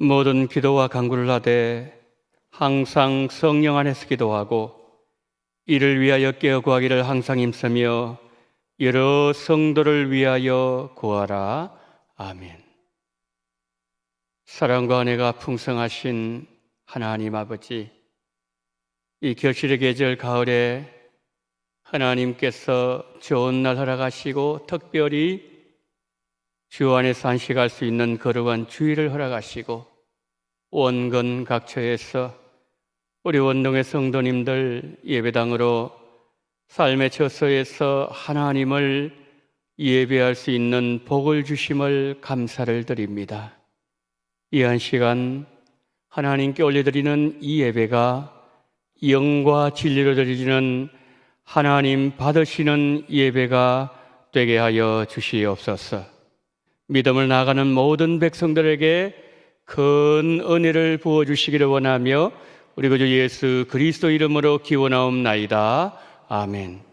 모든 기도와 간구를 하되 항상 성령 안에서 기도하고 이를 위하여 깨어 구하기를 항상 힘쓰며 여러 성도를 위하여 구하라. 아멘. 사랑과 은혜가 풍성하신 하나님 아버지, 이 결실의 계절 가을에 하나님께서 좋은 날 허락하시고 특별히 주 안에서 안식할 수 있는 거룩한 주일을 허락하시고 원근 각처에서 우리 원동의 성도님들 예배당으로 삶의 처소에서 하나님을 예배할 수 있는 복을 주심을 감사를 드립니다. 이 한 시간 하나님께 올려드리는 이 예배가 영과 진리로 드려지는 하나님 받으시는 예배가 되게 하여 주시옵소서. 믿음을 나아가는 모든 백성들에게 큰 은혜를 부어주시기를 원하며 우리 구주 예수 그리스도 이름으로 기원하옵나이다. 아멘.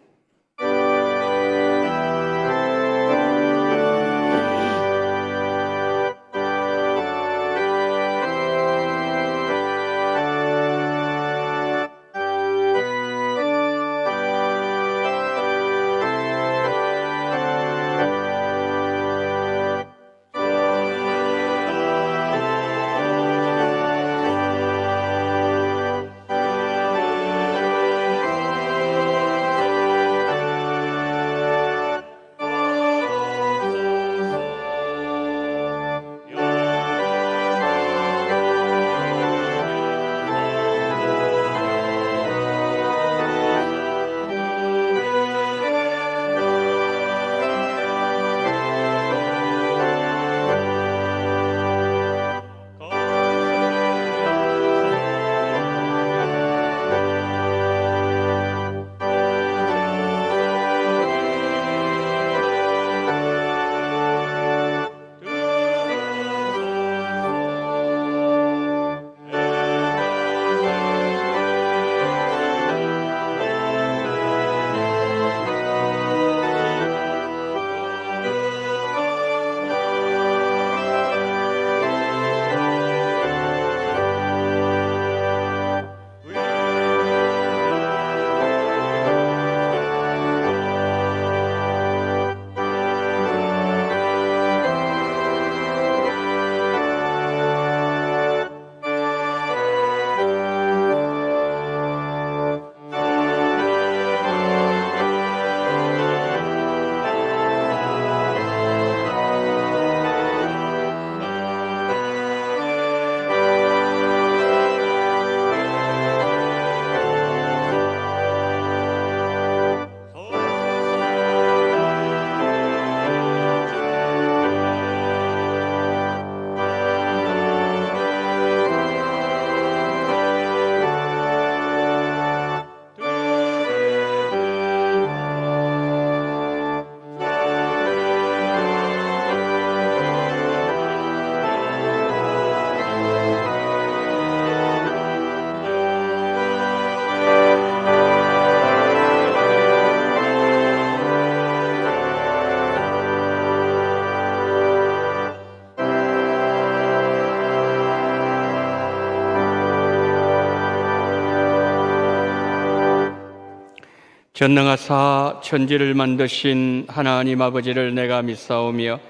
전능하사 천지를 만드신 하나님 아버지를 내가 믿사오며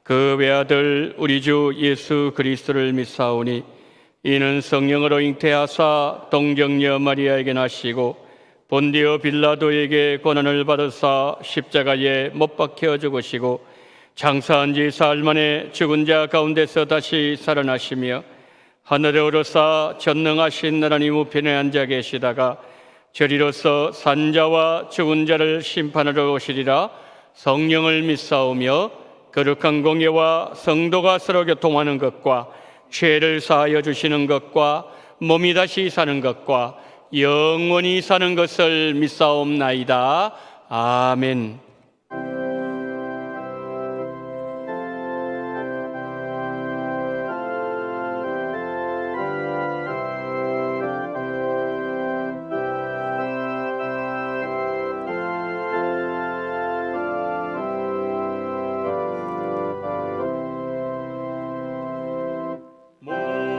그 외아들 우리 주 예수 그리스도를 믿사오니 이는 성령으로 잉태하사 동정녀 마리아에게 나시고 본디오 빌라도에게 고난을 받으사 십자가에 못 박혀 죽으시고 장사한 지 사흘 만에 죽은 자 가운데서 다시 살아나시며 하늘에 오르사 전능하신 하나님 우편에 앉아 계시다가 저리로서 산자와 죽은 자를 심판하러 오시리라. 성령을 믿사오며 거룩한 공예와 성도가 서로 교통하는 것과 죄를 사하여 주시는 것과 몸이 다시 사는 것과 영원히 사는 것을 믿사옵나이다. 아멘. 모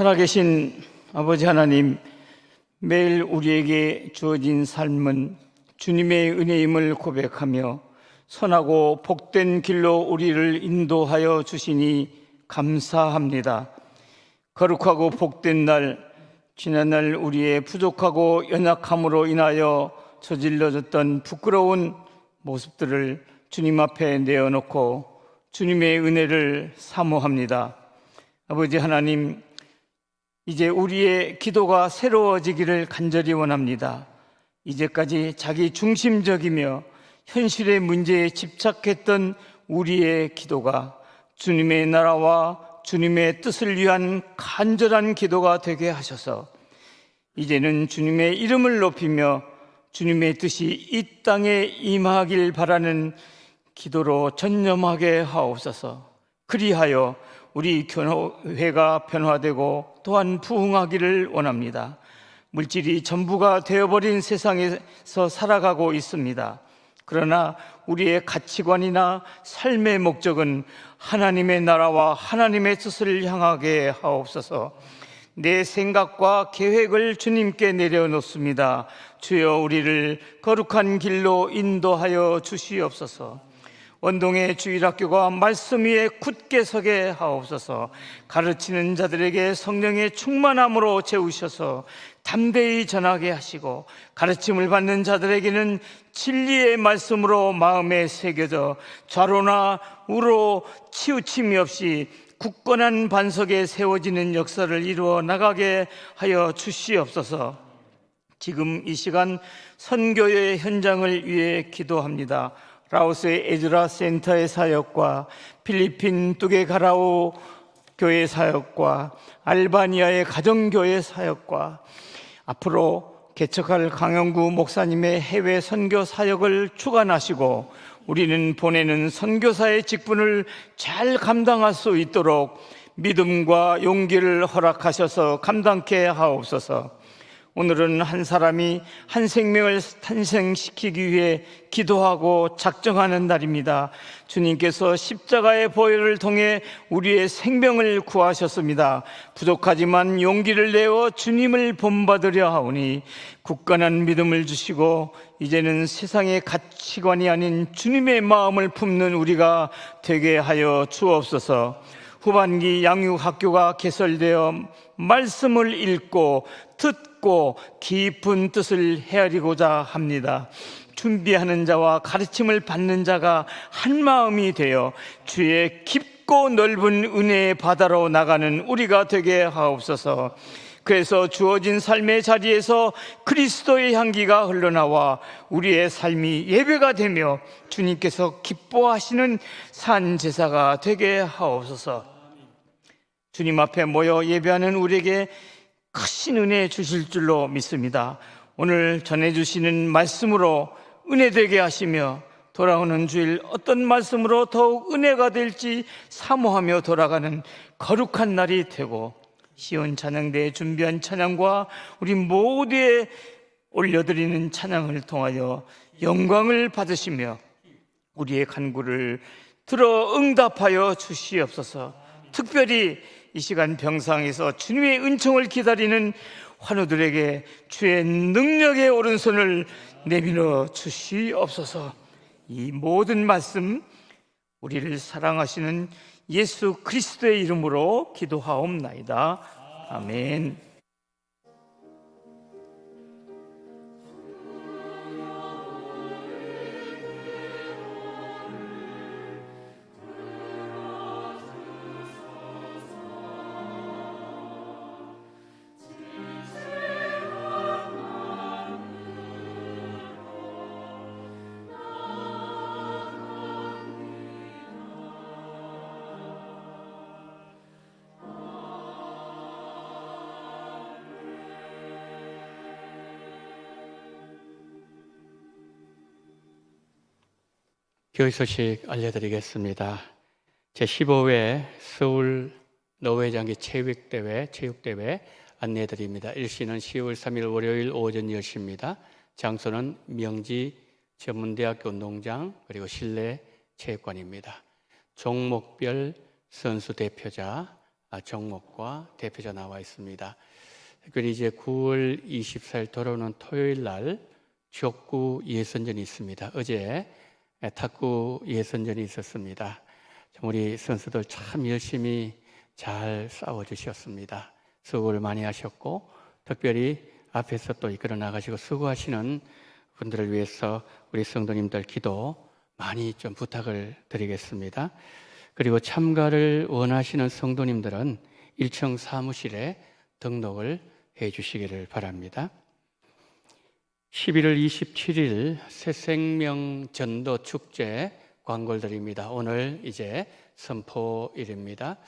살아계신 아버지 하나님, 매일 우리에게 주어진 삶은 주님의 은혜임을 고백하며 선하고 복된 길로 우리를 인도하여 주시니 감사합니다. 거룩하고 복된 날, 지난날 우리의 부족하고 연약함으로 인하여 저질러졌던 부끄러운 모습들을 주님 앞에 내어놓고 주님의 은혜를 사모합니다. 아버지 하나님, 이제 우리의 기도가 새로워지기를 간절히 원합니다. 이제까지 자기 중심적이며 현실의 문제에 집착했던 우리의 기도가 주님의 나라와 주님의 뜻을 위한 간절한 기도가 되게 하셔서 이제는 주님의 이름을 높이며 주님의 뜻이 이 땅에 임하길 바라는 기도로 전념하게 하옵소서. 그리하여 우리 교회가 변화되고 또한 부흥하기를 원합니다. 물질이 전부가 되어버린 세상에서 살아가고 있습니다. 그러나 우리의 가치관이나 삶의 목적은 하나님의 나라와 하나님의 뜻을 향하게 하옵소서. 내 생각과 계획을 주님께 내려놓습니다. 주여, 우리를 거룩한 길로 인도하여 주시옵소서. 원동의 주일학교가 말씀 위에 굳게 서게 하옵소서. 가르치는 자들에게 성령의 충만함으로 채우셔서 담대히 전하게 하시고, 가르침을 받는 자들에게는 진리의 말씀으로 마음에 새겨져 좌로나 우로 치우침이 없이 굳건한 반석에 세워지는 역사를 이루어 나가게 하여 주시옵소서. 지금 이 시간 선교의 현장을 위해 기도합니다. 라오스의 에즈라 센터의 사역과 필리핀 뚜게가라오 교회 사역과 알바니아의 가정교회 사역과 앞으로 개척할 강영구 목사님의 해외 선교 사역을 주관하시고 우리는 보내는 선교사의 직분을 잘 감당할 수 있도록 믿음과 용기를 허락하셔서 감당케 하옵소서. 오늘은 한 사람이 한 생명을 탄생시키기 위해 기도하고 작정하는 날입니다. 주님께서 십자가의 보혈을 통해 우리의 생명을 구하셨습니다. 부족하지만 용기를 내어 주님을 본받으려 하오니 굳건한 믿음을 주시고 이제는 세상의 가치관이 아닌 주님의 마음을 품는 우리가 되게 하여 주옵소서. 후반기 양육학교가 개설되어 말씀을 읽고 듣고 깊은 뜻을 헤아리고자 합니다. 준비하는 자와 가르침을 받는 자가 한 마음이 되어 주의 깊고 넓은 은혜의 바다로 나가는 우리가 되게 하옵소서. 그래서 주어진 삶의 자리에서 그리스도의 향기가 흘러나와 우리의 삶이 예배가 되며 주님께서 기뻐하시는 산 제사가 되게 하옵소서. 주님 앞에 모여 예배하는 우리에게 크신 은혜 주실 줄로 믿습니다. 오늘 전해주시는 말씀으로 은혜되게 하시며 돌아오는 주일 어떤 말씀으로 더욱 은혜가 될지 사모하며 돌아가는 거룩한 날이 되고, 시온 찬양대에 준비한 찬양과 우리 모두에 올려드리는 찬양을 통하여 영광을 받으시며 우리의 간구를 들어 응답하여 주시옵소서. 특별히 이 시간 병상에서 주님의 은총을 기다리는 환우들에게 주의 능력의 오른손을 내밀어 주시옵소서. 이 모든 말씀 우리를 사랑하시는 예수 그리스도의 이름으로 기도하옵나이다. 아멘. 교회 소식 알려드리겠습니다. 제15회 서울 노회장기 체육대회 안내해드립니다. 일시는 10월 3일 월요일 오전 10시입니다. 장소는 명지 전문대학교 운동장 그리고 실내 체육관입니다. 종목별 선수 대표자 종목과 대표자 나와 있습니다. 특별히 이제 9월 24일 돌아오는 토요일 날 족구 예선전이 있습니다. 어제 탁구 예선전이 있었습니다. 우리 선수들 참 열심히 잘 싸워주셨습니다. 수고를 많이 하셨고, 특별히 앞에서 또 이끌어 나가시고 수고하시는 분들을 위해서 우리 성도님들 기도 많이 좀 부탁을 드리겠습니다. 그리고 참가를 원하시는 성도님들은 1층 사무실에 등록을 해 주시기를 바랍니다. 11월 27일 새생명 전도 축제 광고를 드립니다. 오늘 이제 선포일입니다.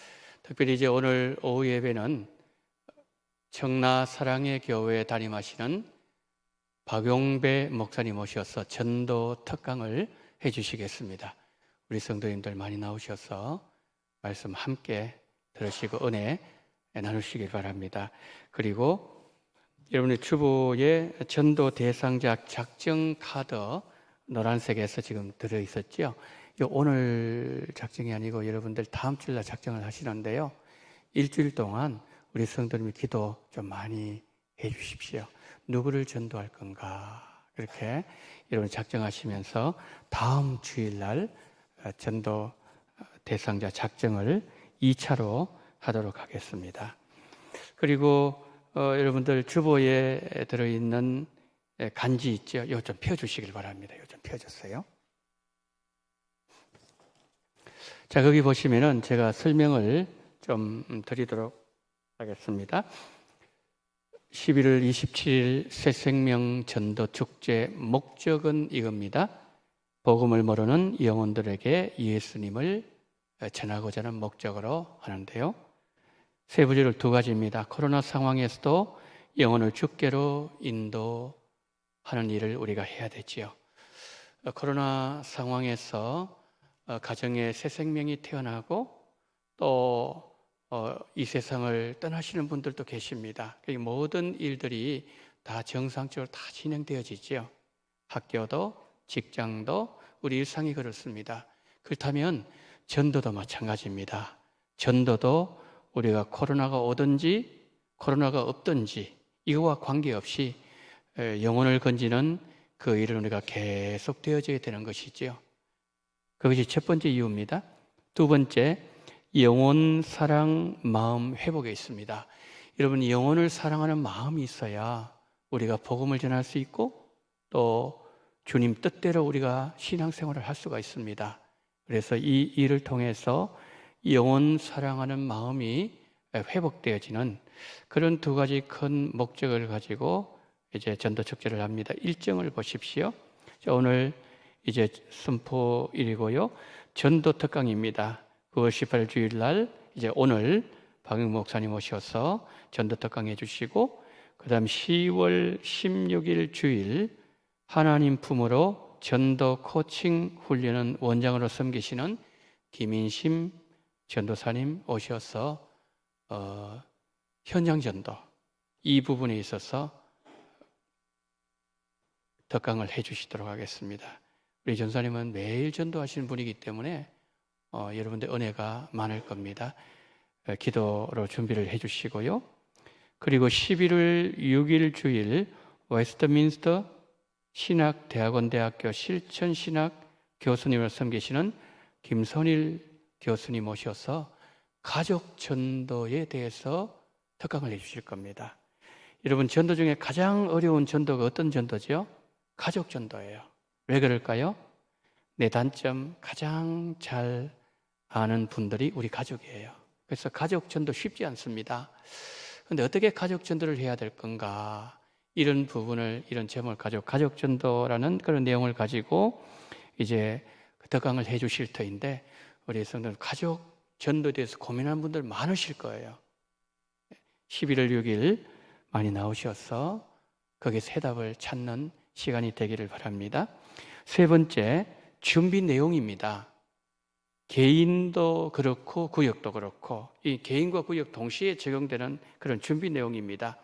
특별히 이제 오늘 오후 예배는 청라 사랑의 교회에 담임하시는 박용배 목사님 오셔서 전도 특강을 해 주시겠습니다. 우리 성도님들 많이 나오셔서 말씀 함께 들으시고 은혜 나누시길 바랍니다. 그리고 여러분의 주보에 전도 대상자 작정 카드 노란색에서 지금 들어있었죠. 오늘 작정이 아니고 여러분들 다음 주일날 작정을 하시는데요. 일주일 동안 우리 성도님이 기도 좀 많이 해 주십시오. 누구를 전도할 건가 그렇게 여러분 작정하시면서 다음 주일날 전도 대상자 작정을 2차로 하도록 하겠습니다. 그리고 여러분들 주보에 들어있는 간지 있죠? 이거 좀 펴주시길 바랍니다. 이거 좀 펴줬어요. 자, 거기 보시면은 제가 설명을 좀 드리도록 하겠습니다. 11월 27일 새생명 전도 축제 목적은 이겁니다. 복음을 모르는 영혼들에게 예수님을 전하고자 하는 목적으로 하는데요. 세부적으로 두 가지입니다. 코로나 상황에서도 영혼을 주께로 인도하는 일을 우리가 해야 되지요. 코로나 상황에서 가정에 새 생명이 태어나고 또 이 세상을 떠나시는 분들도 계십니다. 모든 일들이 다 정상적으로 다 진행되어지죠. 학교도 직장도 우리 일상이 그렇습니다. 그렇다면 전도도 마찬가지입니다. 전도도 우리가 코로나가 오든지 코로나가 없든지 이거와 관계없이 영혼을 건지는 그 일을 우리가 계속 되어져야 되는 것이지요. 그것이 첫 번째 이유입니다. 두 번째, 영혼 사랑 마음 회복에 있습니다. 여러분, 영혼을 사랑하는 마음이 있어야 우리가 복음을 전할 수 있고 또 주님 뜻대로 우리가 신앙생활을 할 수가 있습니다. 그래서 이 일을 통해서 영혼 사랑하는 마음이 회복되어지는 그런 두 가지 큰 목적을 가지고 이제 전도 축제를 합니다. 일정을 보십시오. 오늘 이제 선포일이고요. 전도 특강입니다. 9월 18일 주일날 이제 오늘 박영 목사님 오셔서 전도 특강해 주시고, 그다음 10월 16일 주일 하나님 품으로 전도 코칭 훈련은 원장으로 섬기시는 김인심 전도사님 오셔서 현장 전도 이 부분에 있어서 특강을 해 주시도록 하겠습니다. 우리 전사님은 매일 전도하시는 분이기 때문에 여러분들 은혜가 많을 겁니다. 기도로 준비를 해 주시고요. 그리고 11월 6일 주일 웨스트민스터 신학대학원대학교 실천신학 교수님을 섬기시는 김선일 교수님 오셔서 가족 전도에 대해서 특강을 해 주실 겁니다. 여러분, 전도 중에 가장 어려운 전도가 어떤 전도죠? 가족 전도예요. 왜 그럴까요? 내 단점 가장 잘 아는 분들이 우리 가족이에요. 그래서 가족 전도 쉽지 않습니다. 그런데 어떻게 가족 전도를 해야 될 건가? 이런 부분을, 이런 제목을 가지고 가족 전도라는 그런 내용을 가지고 이제 특강을 해 주실 터인데, 우리 성도들 가족 전도에 대해서 고민하는 분들 많으실 거예요. 11월 6일 많이 나오셔서 거기서 해답을 찾는 시간이 되기를 바랍니다. 세 번째, 준비 내용입니다. 개인도 그렇고 구역도 그렇고 이 개인과 구역 동시에 적용되는 그런 준비 내용입니다.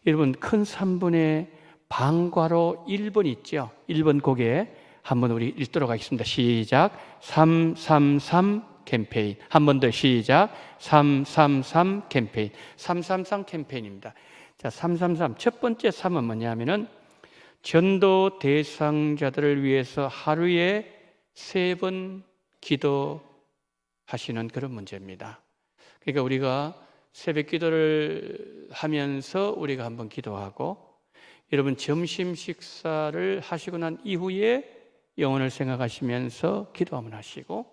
여러분, 큰 3분의 방과로 1번 있죠? 1번 곡에 한번 우리 읽도록 하겠습니다. 시작. 333 캠페인. 한 번 더 시작. 333 캠페인. 333 캠페인입니다. 자, 333. 첫 번째 3은 뭐냐면은 전도 대상자들을 위해서 하루에 3번 기도하시는 그런 문제입니다. 그러니까 우리가 새벽 기도를 하면서 우리가 한번 기도하고, 여러분 점심 식사를 하시고 난 이후에 영혼을 생각하시면서 기도 한번 하시고,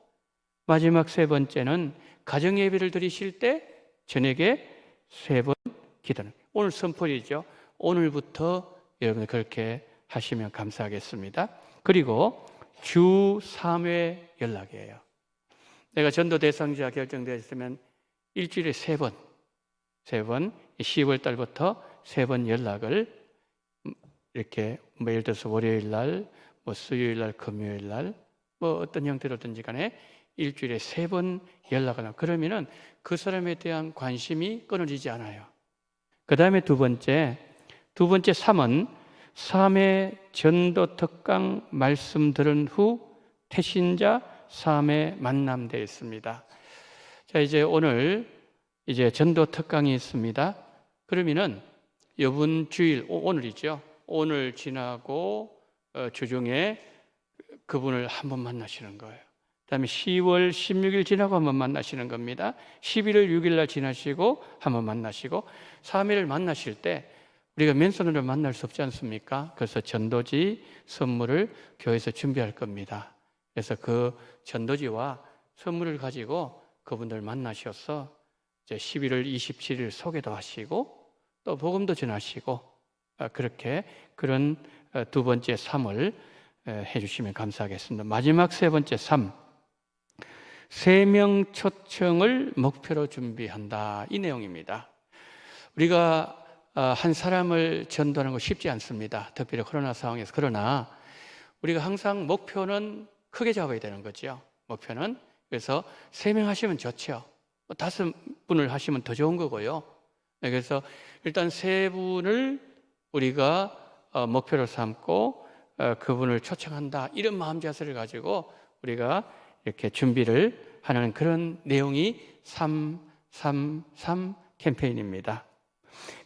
마지막 3번째는 가정 예배를 드리실 때 저녁에 3번 기도는, 오늘 선포이죠. 오늘부터 여러분 그렇게 하시면 감사하겠습니다. 그리고 주 3회 연락이에요. 내가 전도 대상자 결정되었으면 일주일에 3번 10월 달부터 3번 연락을 이렇게 예를 들어서 월요일 날, 수요일 날, 금요일 날, 어떤 형태로든지 간에 일주일에 3번 연락을 하고, 그러면은 그 사람에 대한 관심이 끊어지지 않아요. 그 다음에 두 번째 3은 3회 전도 특강 말씀 들은 후 태신자 3회 만남 되어 있습니다. 자, 이제 오늘 전도 특강이 있습니다. 그러면은 이번 주일, 오늘이죠. 오늘 지나고 주중에 그분을 한번 만나시는 거예요. 그다음에 10월 16일 지나고 한번 만나시는 겁니다. 11월 6일 날 지나시고 한번 만나시고, 3일을 만나실 때 우리가 맨손으로 만날 수 없지 않습니까? 그래서 전도지 선물을 교회에서 준비할 겁니다. 그래서 그 전도지와 선물을 가지고 그분들 만나셔서 이제 11월 27일 소개도 하시고 또 복음도 전하시고, 그렇게 그런 두 번째 3을 해주시면 감사하겠습니다. 마지막 3번째 3, 3명 초청을 목표로 준비한다, 이 내용입니다. 우리가 한 사람을 전도하는 거 쉽지 않습니다. 특별히 코로나 상황에서. 그러나 우리가 항상 목표는 크게 잡아야 되는 거죠. 목표는. 그래서 3명 하시면 좋죠. 5분을 하시면 더 좋은 거고요. 그래서 일단 3분을 우리가 목표로 삼고 그분을 초청한다, 이런 마음 자세를 가지고 우리가 이렇게 준비를 하는 그런 내용이 333 캠페인입니다.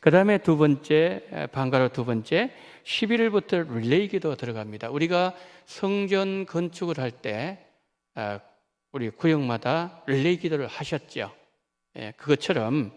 그 다음에 두 번째, 방과로 두 번째, 11일부터 릴레이 기도 들어갑니다. 우리가 성전 건축을 할 때 우리 구역마다 릴레이 기도를 하셨죠. 그것처럼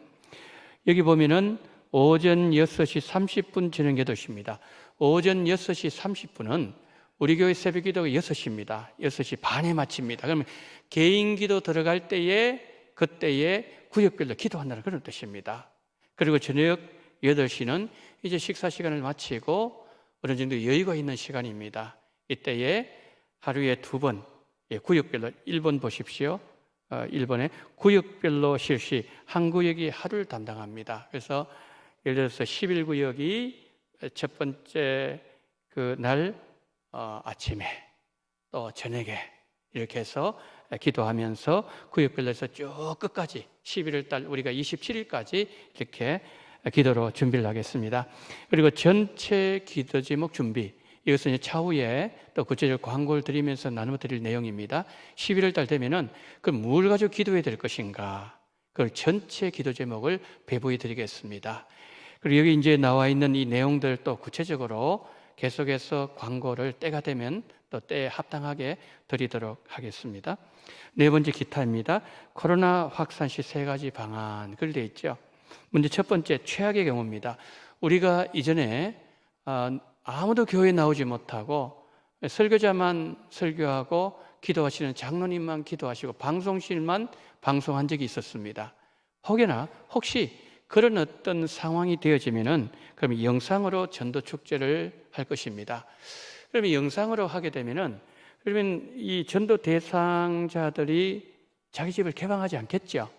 여기 보면은 오전 6시 30분 저녁 8시입니다. 오전 6시 30분은 우리 교회 새벽 기도가 6시입니다. 6시 반에 마칩니다. 그러면 개인 기도 들어갈 때에 그때에 구역별로 기도한다는 그런 뜻입니다. 그리고 저녁 8시는 이제 식사 시간을 마치고 어느 정도 여유가 있는 시간입니다. 이때에 하루에 2번 구역별로 1번 보십시오. 1번에 구역별로 실시, 한 구역이 하루를 담당합니다. 그래서 예를 들어서 11구역이 첫 번째 그 날 아침에 또 저녁에 이렇게 해서 기도하면서 구역별로 해서 쭉 끝까지 11월 달 우리가 27일까지 이렇게 기도로 준비를 하겠습니다. 그리고 전체 기도 제목 준비, 이것은 차후에 또 구체적 광고를 드리면서 나누어 드릴 내용입니다. 11월 달 되면은 그럼 뭘 가지고 기도해야 될 것인가, 그걸 전체 기도 제목을 배부해 드리겠습니다. 그리고 여기 이제 나와 있는 이 내용들 또 구체적으로 계속해서 광고를 때가 되면 또 때에 합당하게 드리도록 하겠습니다. 네 번째 기타입니다. 코로나 확산 시 3가지 방안, 글 되어 있죠. 먼저 첫 번째, 최악의 경우입니다. 우리가 이전에 아무도 교회에 나오지 못하고 설교자만 설교하고 기도하시는 장로님만 기도하시고 방송실만 방송한 적이 있었습니다. 혹여나 혹시 그런 어떤 상황이 되어지면은 그럼 영상으로 전도 축제를 할 것입니다. 그러면 영상으로 하게 되면은 그러면 이 전도 대상자들이 자기 집을 개방하지 않겠죠.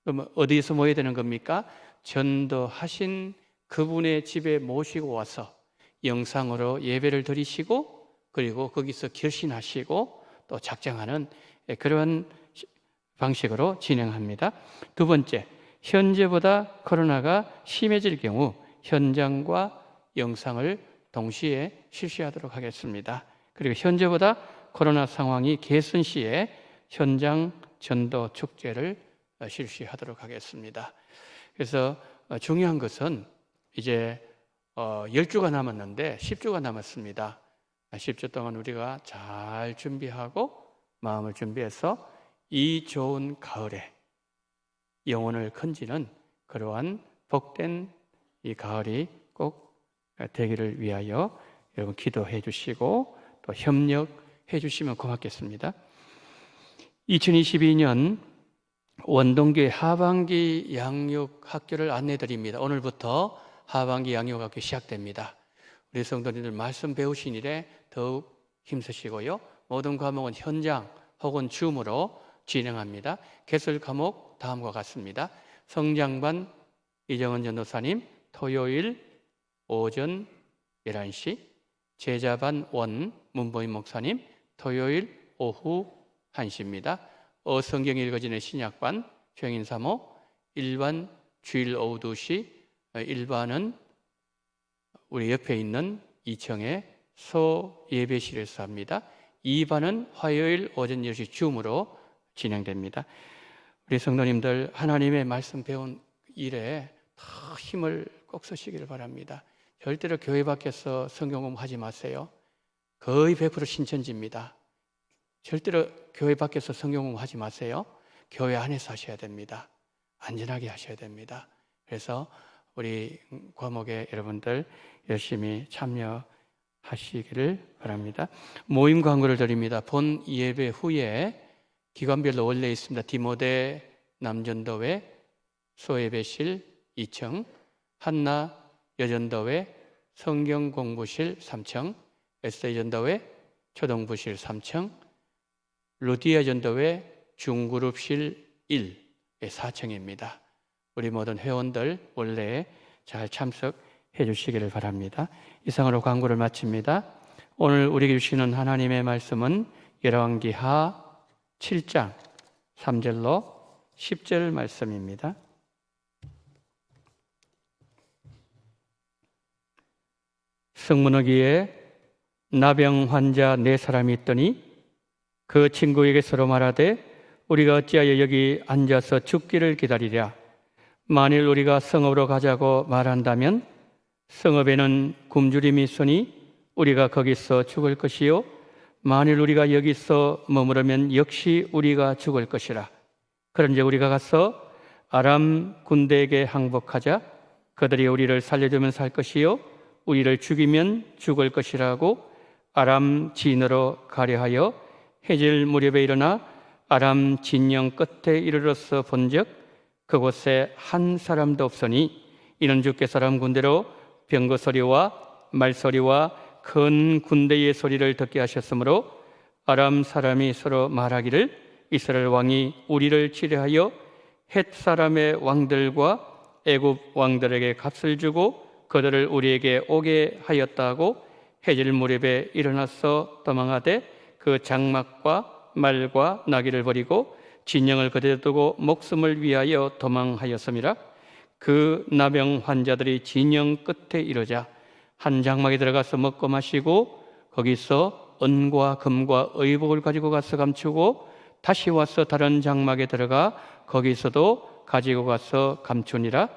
그럼 어디에서 모여야 되는 겁니까? 전도하신 그분의 집에 모시고 와서 영상으로 예배를 드리시고 그리고 거기서 결신하시고 또 작정하는 그런 방식으로 진행합니다. 두 번째, 현재보다 코로나가 심해질 경우 현장과 영상을 동시에 실시하도록 하겠습니다. 그리고 현재보다 코로나 상황이 개선 시에 현장 전도 축제를 실시하도록 하겠습니다. 그래서 중요한 것은 이제 10주가 남았는데 10주가 남았습니다. 10주 동안 우리가 잘 준비하고 마음을 준비해서 이 좋은 가을에 영혼을 건지는 그러한 복된 이 가을이 꼭 되기를 위하여 여러분 기도해 주시고 또 협력해 주시면 고맙겠습니다. 2022년 원동교회 하반기 양육학교를 안내해 드립니다. 오늘부터 하반기 양육학교 시작됩니다. 우리 성도님들 말씀 배우신 일에 더욱 힘쓰시고요. 모든 과목은 현장 혹은 줌으로 진행합니다. 개설 과목 다음과 같습니다. 성장반 이정은 전도사님 토요일 오전 11시, 제자반 원 문보인 목사님 토요일 오후 1시입니다. 성경 읽어지는 신약반 최영인 사모, 일반 주일 오후 2시, 일반은 우리 옆에 있는 2층의 소예배실에서 합니다. 2반은 화요일 오전 10시 줌으로 진행됩니다. 우리 성도님들 하나님의 말씀 배운 일에 더 힘을 꼭 쓰시기를 바랍니다. 절대로 교회 밖에서 성경 공부하지 마세요. 거의 100% 신천지입니다. 절대로 교회 밖에서 성경 공부하지 마세요. 교회 안에서 하셔야 됩니다. 안전하게 하셔야 됩니다. 그래서 우리 과목에 여러분들 열심히 참여하시기를 바랍니다. 모임 광고를 드립니다. 본 예배 후에 기관별로 원래 있습니다. 디모데 남전도회 소예배실 2층, 한나 여전도회 성경공부실 3층, 에스더전도회 초등부실 3층, 루디아 전도회 중그룹실 1의 4층입니다. 우리 모든 회원들 원래 잘 참석해 주시기를 바랍니다. 이상으로 광고를 마칩니다. 오늘 우리에게 주시는 하나님의 말씀은 열왕기하 7장 3절로 10절 말씀입니다. 성문허기에 나병 환자 4사람이 있더니 그 친구에게 서로 말하되 우리가 어찌하여 여기 앉아서 죽기를 기다리랴. 만일 우리가 성읍으로 가자고 말한다면 성읍에는 굶주림이 있으니 우리가 거기서 죽을 것이요 만일 우리가 여기서 머무르면 역시 우리가 죽을 것이라. 그런즉 우리가 가서 아람 군대에게 항복하자. 그들이 우리를 살려주면 살 것이요 우리를 죽이면 죽을 것이라고 아람 진으로 가려 하여 해질 무렵에 일어나 아람 진영 끝에 이르러서 본즉 그곳에 한 사람도 없으니 이는 주께서 아람 군대로 병거 소리와 말소리와 큰 군대의 소리를 듣게 하셨으므로 아람 사람이 서로 말하기를 이스라엘 왕이 우리를 치려하여 헷 사람의 왕들과 애굽 왕들에게 값을 주고 그들을 우리에게 오게 하였다고 해질 무렵에 일어나서 도망하되 그 장막과 말과 나귀를 버리고 진영을 그대로 두고 목숨을 위하여 도망하였음이라. 그 나병 환자들이 진영 끝에 이르자 한 장막에 들어가서 먹고 마시고 거기서 은과 금과 의복을 가지고 가서 감추고 다시 와서 다른 장막에 들어가 거기서도 가지고 가서 감추니라.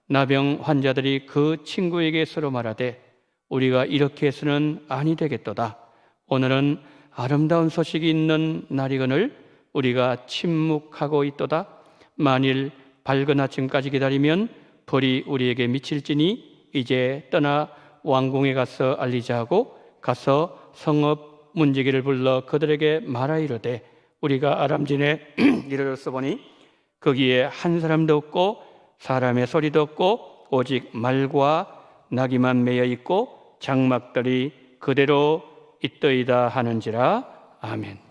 나병 환자들이 그 친구에게 서로 말하되 우리가 이렇게 해서는 아니 되겠도다. 오늘은 아름다운 소식이 있는 날이거늘 우리가 침묵하고 있도다. 만일 밝은 아침까지 기다리면 벌이 우리에게 미칠지니 이제 떠나 왕궁에 가서 알리자 하고 가서 성읍 문지기를 불러 그들에게 말하 이르되 우리가 아람진에 이르러서 보니 거기에 한 사람도 없고 사람의 소리도 없고 오직 말과 나귀만 매여 있고 장막들이 그대로 있더이다 하는지라. 아멘.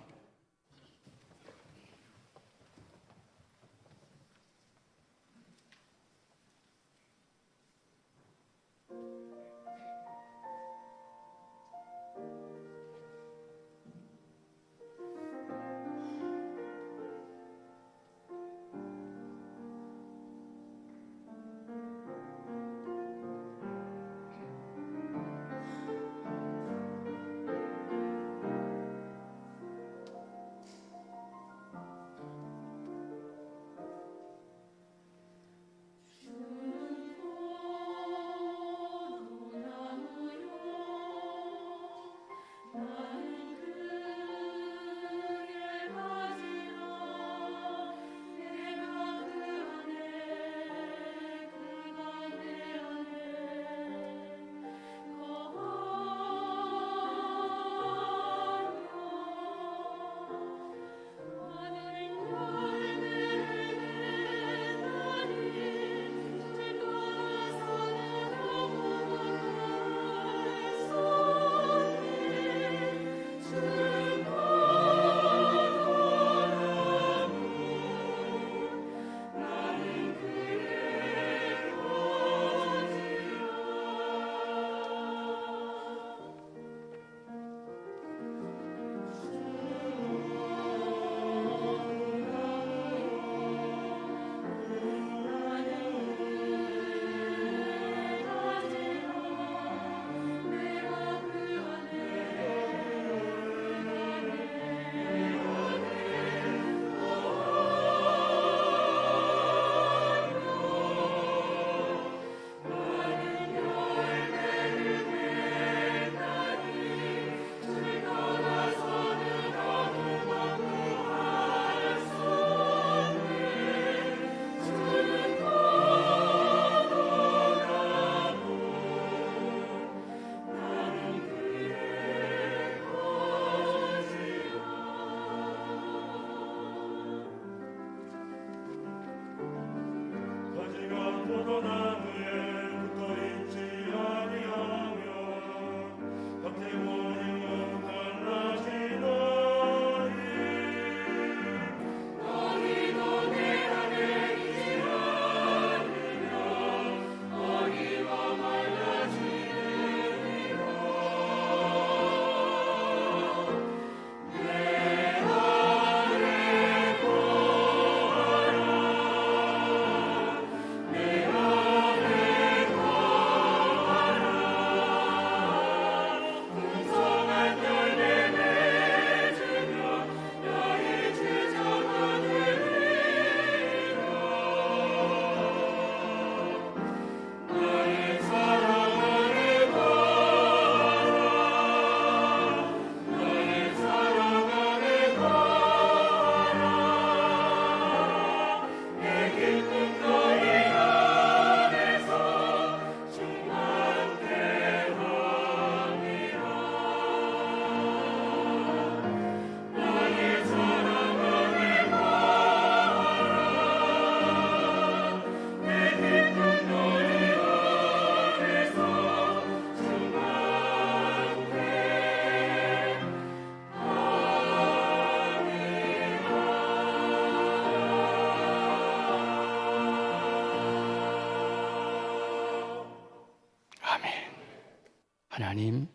하나님,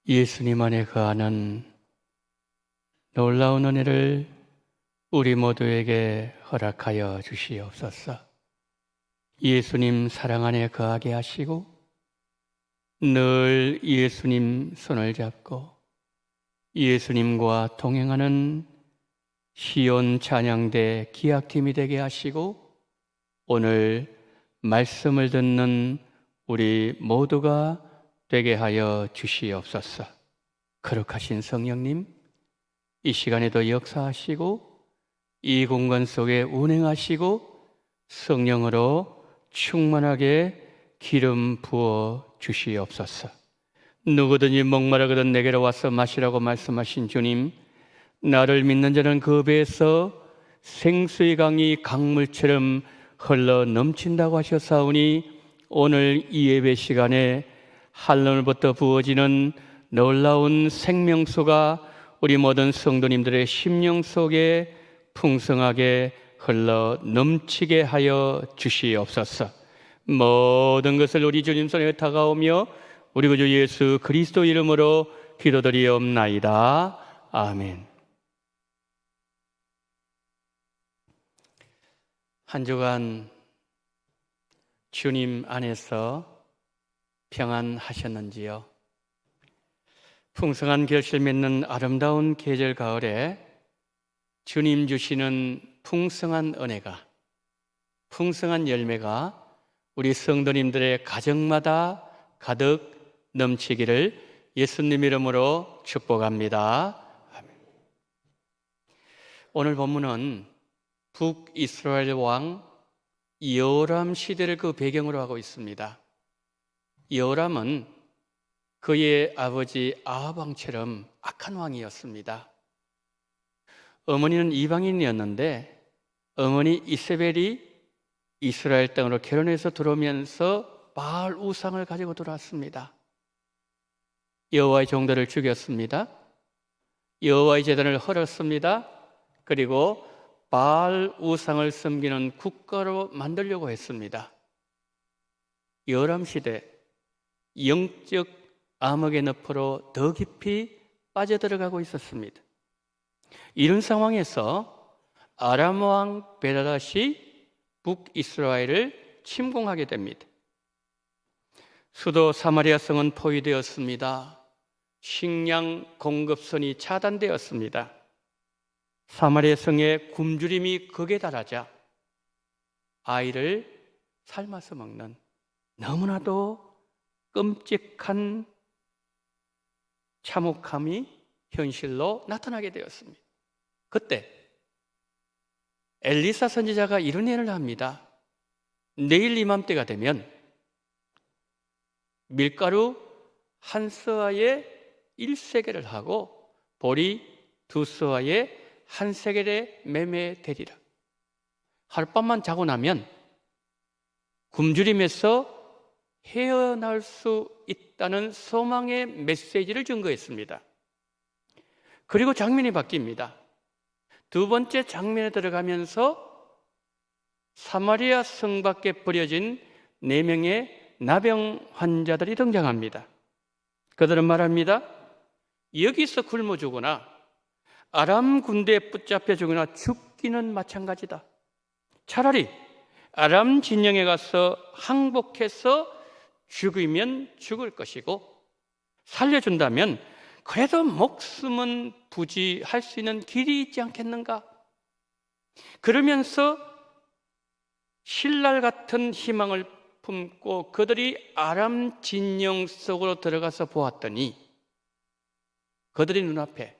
예수님 안에 거하는 놀라운 은혜를 우리 모두에게 허락하여 주시옵소서. 예수님 사랑 안에 거하게 하시고 늘 예수님 손을 잡고 예수님과 동행하는 시온 찬양대 기악팀이 되게 하시고 오늘 말씀을 듣는 우리 모두가 되게 하여 주시옵소서. 거룩하신 성령님, 이 시간에도 역사하시고 이 공간 속에 운행하시고 성령으로 충만하게 기름 부어 주시옵소서. 누구든지 목마르거든 내게로 와서 마시라고 말씀하신 주님, 나를 믿는 자는 그 배에서 생수의 강이 강물처럼 흘러 넘친다고 하셨사오니 오늘 이 예배 시간에 하늘로부터 부어지는 놀라운 생명수가 우리 모든 성도님들의 심령 속에 풍성하게 흘러 넘치게 하여 주시옵소서. 모든 것을 우리 주님 손에 다가오며 우리 구주 예수 그리스도 이름으로 기도드리옵나이다. 아멘. 한 주간 주님 안에서 평안하셨는지요? 풍성한 결실 맺는 아름다운 계절 가을에 주님 주시는 풍성한 은혜가, 풍성한 열매가 우리 성도님들의 가정마다 가득 넘치기를 예수님 이름으로 축복합니다. 아멘. 오늘 본문은 북이스라엘 왕 여호람 시대를 그 배경으로 하고 있습니다. 여호람은 그의 아버지 아합 왕처럼 악한 왕이었습니다. 어머니는 이방인이었는데 어머니 이세벨이 이스라엘 땅으로 결혼해서 들어오면서 바알 우상을 가지고 들어왔습니다. 여호와의 종들을 죽였습니다. 여호와의 제단을 헐었습니다. 그리고 바알 우상을 섬기는 국가로 만들려고 했습니다. 여호람 시대, 영적 암흑의 늪으로 더 깊이 빠져들어가고 있었습니다. 이런 상황에서 아람 왕 베다닷이 북이스라엘을 침공하게 됩니다. 수도 사마리아 성은 포위되었습니다. 식량 공급선이 차단되었습니다. 사마리아 성의 굶주림이 극에 달하자 아이를 삶아서 먹는 너무나도 끔찍한 참혹함이 현실로 나타나게 되었습니다. 그때 엘리사 선지자가 이런 예를 합니다. 내일 이맘때가 되면 밀가루 한 서아에 1세겔을 하고 보리 2서아에 1세겔에 매매되리라. 하룻밤만 자고 나면 굶주림에서 헤어날 수 있다는 소망의 메시지를 증거했습니다. 그리고 장면이 바뀝니다. 두 번째 장면에 들어가면서 사마리아 성 밖에 버려진 4명의 나병 환자들이 등장합니다. 그들은 말합니다. 여기서 굶어 죽거나 아람 군대에 붙잡혀 죽거나 죽기는 마찬가지다. 차라리 아람 진영에 가서 항복해서 죽으면 죽을 것이고 살려준다면 그래도 목숨은 부지할 수 있는 길이 있지 않겠는가? 그러면서 신랄 같은 희망을 품고 그들이 아람 진영 속으로 들어가서 보았더니 그들의 눈앞에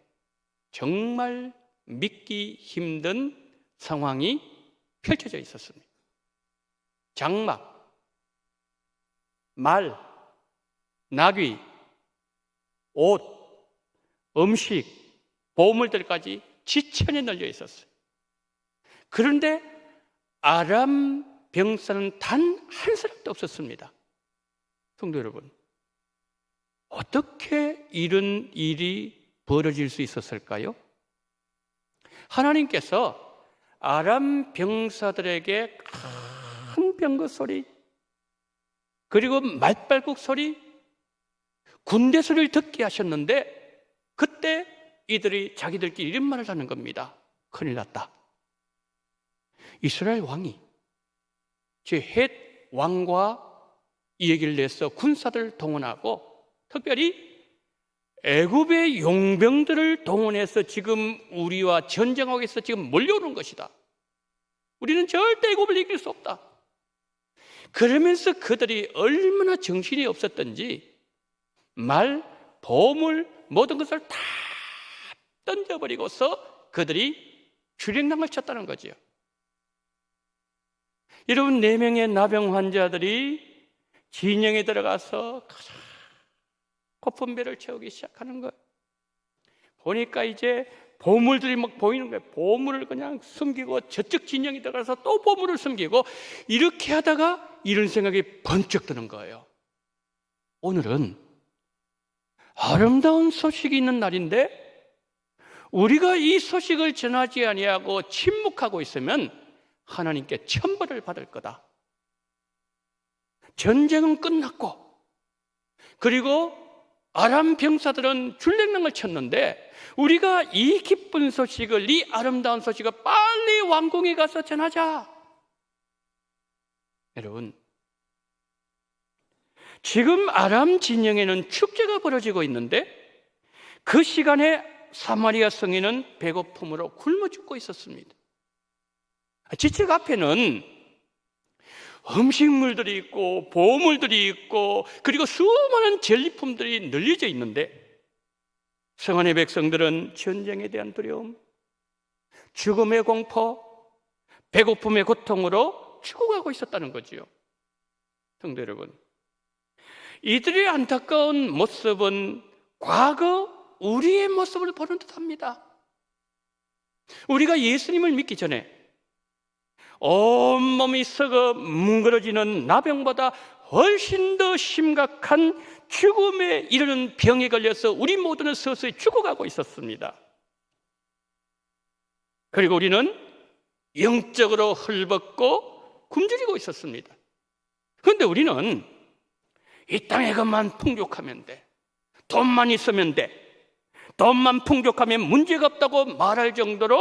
정말 믿기 힘든 상황이 펼쳐져 있었습니다. 장막, 말, 나귀, 옷, 음식, 보물들까지 지천에 널려 있었어요. 그런데 아람 병사는 단 한 사람도 없었습니다. 성도 여러분, 어떻게 이런 일이 벌어질 수 있었을까요? 하나님께서 아람 병사들에게 큰 병거 소리, 그리고 말발굽 소리, 군대 소리를 듣게 하셨는데 그때 이들이 자기들끼리 이런 말을 하는 겁니다. 큰일 났다. 이스라엘 왕이 제 헷 왕과 이 얘기를 내서 군사들을 동원하고 특별히 애굽의 용병들을 동원해서 지금 우리와 전쟁하고 있어 지금 몰려오는 것이다. 우리는 절대 애굽을 이길 수 없다. 그러면서 그들이 얼마나 정신이 없었던지 말, 보물, 모든 것을 다 던져버리고서 그들이 주력낭을 쳤다는 거지요. 여러분, 4명의 나병 환자들이 진영에 들어가서 고픈 배를 채우기 시작하는 거예요. 보니까 이제 보물들이 막 보이는 거예요. 보물을 그냥 숨기고 저쪽 진영에 들어가서 또 보물을 숨기고 이렇게 하다가 이런 생각이 번쩍 드는 거예요. 오늘은 아름다운 소식이 있는 날인데 우리가 이 소식을 전하지 아니하고 침묵하고 있으면 하나님께 천벌을 받을 거다. 전쟁은 끝났고 그리고 아람 병사들은 줄랭랑을 쳤는데 우리가 이 기쁜 소식을, 이 아름다운 소식을 빨리 왕궁에 가서 전하자. 여러분, 지금 아람 진영에는 축제가 벌어지고 있는데 그 시간에 사마리아 성인은 배고픔으로 굶어 죽고 있었습니다. 지책 앞에는 음식물들이 있고 보물들이 있고 그리고 수많은 전리품들이 널려져 있는데 성 안의 백성들은 전쟁에 대한 두려움, 죽음의 공포, 배고픔의 고통으로 죽어가고 있었다는 거지요. 성도 여러분, 이들의 안타까운 모습은 과거 우리의 모습을 보는 듯합니다. 우리가 예수님을 믿기 전에 온몸이 썩어 뭉그러지는 나병보다 훨씬 더 심각한 죽음에 이르는 병에 걸려서 우리 모두는 서서히 죽어가고 있었습니다. 그리고 우리는 영적으로 헐벗고 굶주리고 있었습니다. 그런데 우리는 이 땅에 것만 풍족하면 돼, 돈만 있으면 돼, 돈만 풍족하면 문제가 없다고 말할 정도로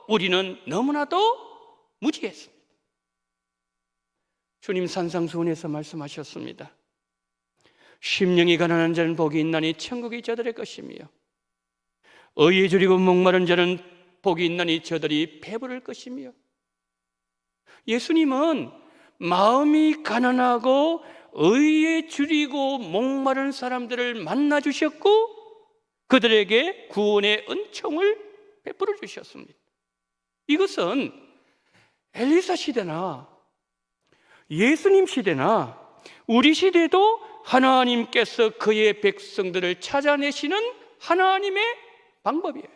우리는 너무나도 무지했습니다. 주님 산상수훈에서 말씀하셨습니다. 심령이 가난한 자는 복이 있나니 천국이 저들의 것이며 의에 줄이고 목마른 자는 복이 있나니 저들이 배부를 것이며. 예수님은 마음이 가난하고 의에 줄이고 목마른 사람들을 만나 주셨고 그들에게 구원의 은총을 베풀어 주셨습니다. 이것은 엘리사 시대나 예수님 시대나 우리 시대도 하나님께서 그의 백성들을 찾아내시는 하나님의 방법이에요.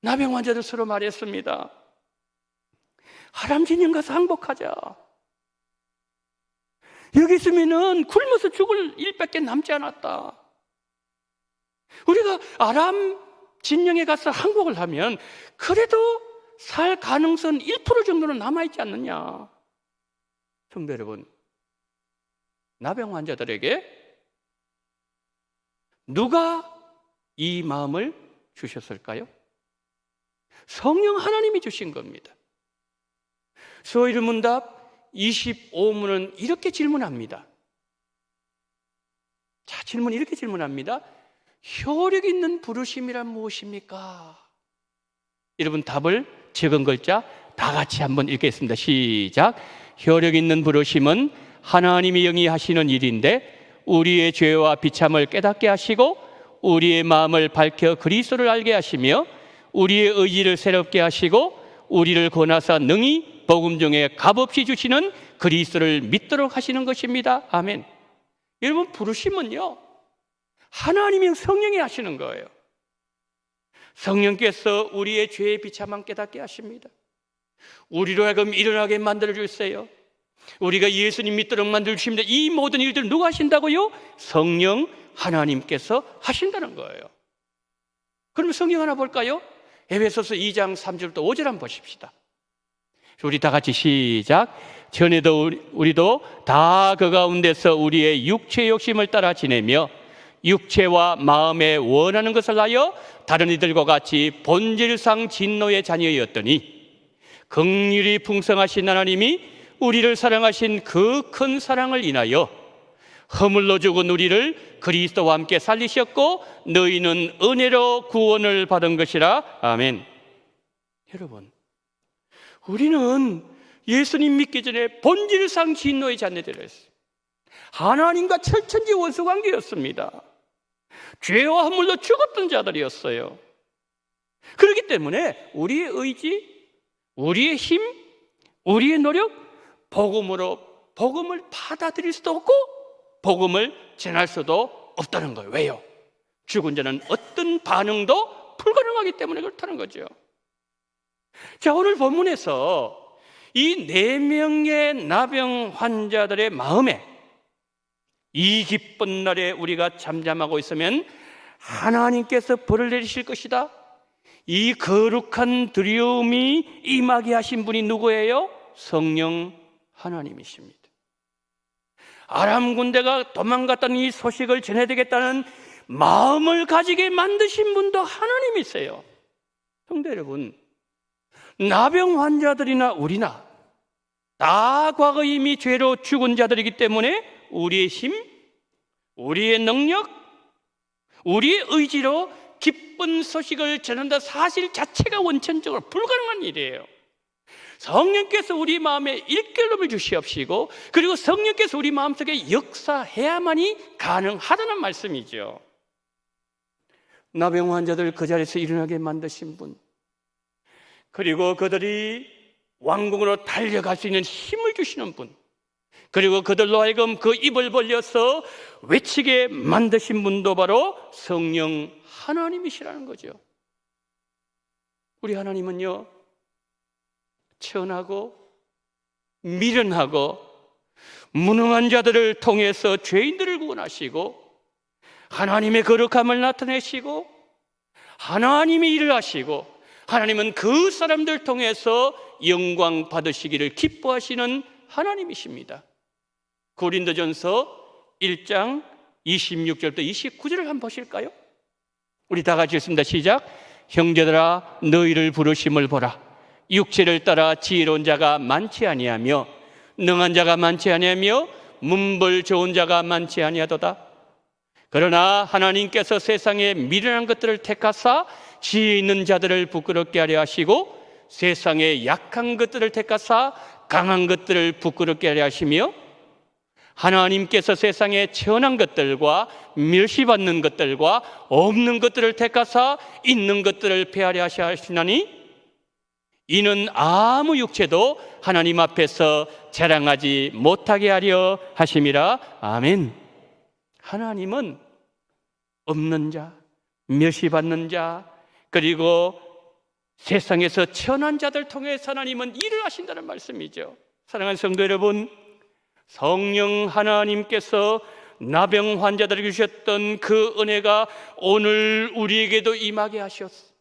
나병 환자들 서로 말했습니다. 아람 진영 가서 항복하자. 여기 있으면은 굶어서 죽을 일밖에 남지 않았다. 우리가 아람 진영에 가서 항복을 하면 그래도 살 가능성 1% 정도는 남아있지 않느냐. 성도 여러분, 나병 환자들에게 누가 이 마음을 주셨을까요? 성령 하나님이 주신 겁니다. 수요일 문답 25문은 이렇게 질문합니다. 자, 질문 이렇게 질문합니다. 효력 있는 부르심이란 무엇입니까? 여러분, 답을 적은 글자 다 같이 한번 읽겠습니다. 시작. 효력 있는 부르심은 하나님이 영위하시는 일인데 우리의 죄와 비참을 깨닫게 하시고 우리의 마음을 밝혀 그리스도를 알게 하시며 우리의 의지를 새롭게 하시고 우리를 권하사 능히 복음 중에 값없이 주시는 그리스도를 믿도록 하시는 것입니다. 아멘. 여러분, 부르심은요 하나님이 성령이 하시는 거예요. 성령께서 우리의 죄의 비참함 깨닫게 하십니다. 우리로 하여금 일어나게 만들어 주세요. 우리가 예수님 믿도록 만들어 주십니다. 이 모든 일들을 누가 하신다고요? 성령 하나님께서 하신다는 거예요. 그럼 성경 하나 볼까요? 에베소서 2장 3절부터 5절 한번 보십시다. 우리 다 같이 시작. 전에도 우리도 다 그 가운데서 우리의 육체의 욕심을 따라 지내며 육체와 마음에 원하는 것을 하여 다른 이들과 같이 본질상 진노의 자녀였더니 긍휼이 풍성하신 하나님이 우리를 사랑하신 그 큰 사랑을 인하여 허물로 죽은 우리를 그리스도와 함께 살리셨고 너희는 은혜로 구원을 받은 것이라. 아멘. 여러분, 우리는 예수님 믿기 전에 본질상 진노의 자녀들이었어요. 하나님과 철천지 원수 관계였습니다. 죄와 허물로 죽었던 자들이었어요. 그렇기 때문에 우리의 의지, 우리의 힘, 우리의 노력, 복음으로 복음을 받아들일 수도 없고 복음을 전할 수도 없다는 거예요. 왜요? 죽은 자는 어떤 반응도 불가능하기 때문에 그렇다는 거죠. 자, 오늘 본문에서 이 4명의 나병 환자들의 마음에 이 기쁜 날에 우리가 잠잠하고 있으면 하나님께서 벌을 내리실 것이다, 이 거룩한 두려움이 임하게 하신 분이 누구예요? 성령 하나님이십니다. 아람 군대가 도망갔다는 이 소식을 전해드리겠다는 마음을 가지게 만드신 분도 하나님이세요. 성도 여러분, 나병 환자들이나 우리나 다 과거 이미 죄로 죽은 자들이기 때문에 우리의 힘, 우리의 능력, 우리의 의지로 기쁜 소식을 전한다 사실 자체가 원천적으로 불가능한 일이에요. 성령께서 우리 마음에 일결름을 주시옵시고 그리고 성령께서 우리 마음속에 역사해야만이 가능하다는 말씀이죠. 나병 환자들 그 자리에서 일어나게 만드신 분, 그리고 그들이 왕궁으로 달려갈 수 있는 힘을 주시는 분, 그리고 그들로 하여금 그 입을 벌려서 외치게 만드신 분도 바로 성령 하나님이시라는 거죠. 우리 하나님은요, 천하고 미련하고 무능한 자들을 통해서 죄인들을 구원하시고 하나님의 거룩함을 나타내시고 하나님이 일을 하시고 하나님은 그 사람들 통해서 영광 받으시기를 기뻐하시는 하나님이십니다. 고린도전서 1장 26절부터 29절을 한번 보실까요? 우리 다 같이 읽습니다. 시작. 형제들아, 너희를 부르심을 보라. 육체를 따라 지혜로운 자가 많지 아니하며 능한 자가 많지 아니하며 문벌 좋은 자가 많지 아니하도다. 그러나 하나님께서 세상에 미련한 것들을 택하사 지혜 있는 자들을 부끄럽게 하려 하시고 세상에 약한 것들을 택하사 강한 것들을 부끄럽게 하려 하시며 하나님께서 세상에 천한 것들과 멸시받는 것들과 없는 것들을 택하사 있는 것들을 폐하려 하시나니 이는 아무 육체도 하나님 앞에서 자랑하지 못하게 하려 하심이라. 아멘. 하나님은 없는 자, 멸시받는 자, 그리고 세상에서 천한 자들 통해서 하나님은 일을 하신다는 말씀이죠. 사랑하는 성도 여러분, 성령 하나님께서 나병 환자들에게 주셨던 그 은혜가 오늘 우리에게도 임하게 하셨어.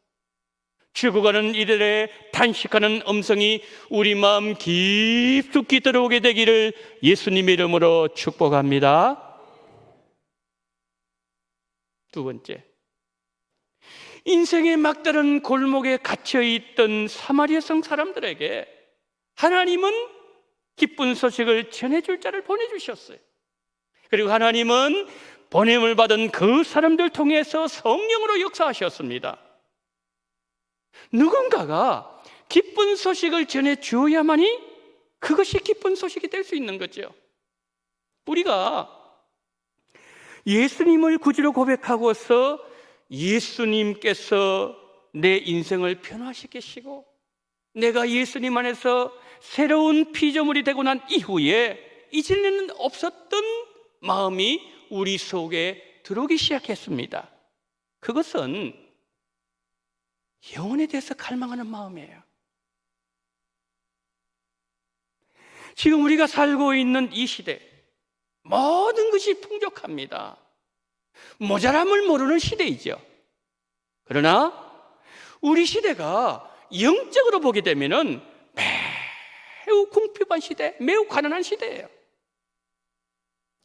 죽어가는 이들의 탄식하는 음성이 우리 마음 깊숙이 들어오게 되기를 예수님의 이름으로 축복합니다. 두 번째, 인생의 막다른 골목에 갇혀있던 사마리아 성 사람들에게 하나님은 기쁜 소식을 전해줄 자를 보내주셨어요. 그리고 하나님은 보냄을 받은 그 사람들 통해서 성령으로 역사하셨습니다. 누군가가 기쁜 소식을 전해주어야만이 그것이 기쁜 소식이 될 수 있는 거죠. 우리가 예수님을 구주로 고백하고서 예수님께서 내 인생을 변화시키시고 내가 예수님 안에서 새로운 피조물이 되고 난 이후에 이전에는 없었던 마음이 우리 속에 들어오기 시작했습니다. 그것은 영혼에 대해서 갈망하는 마음이에요. 지금 우리가 살고 있는 이 시대 모든 것이 풍족합니다. 모자람을 모르는 시대이죠. 그러나 우리 시대가 영적으로 보게 되면은 궁핍한 시대, 매우 가난한 시대예요.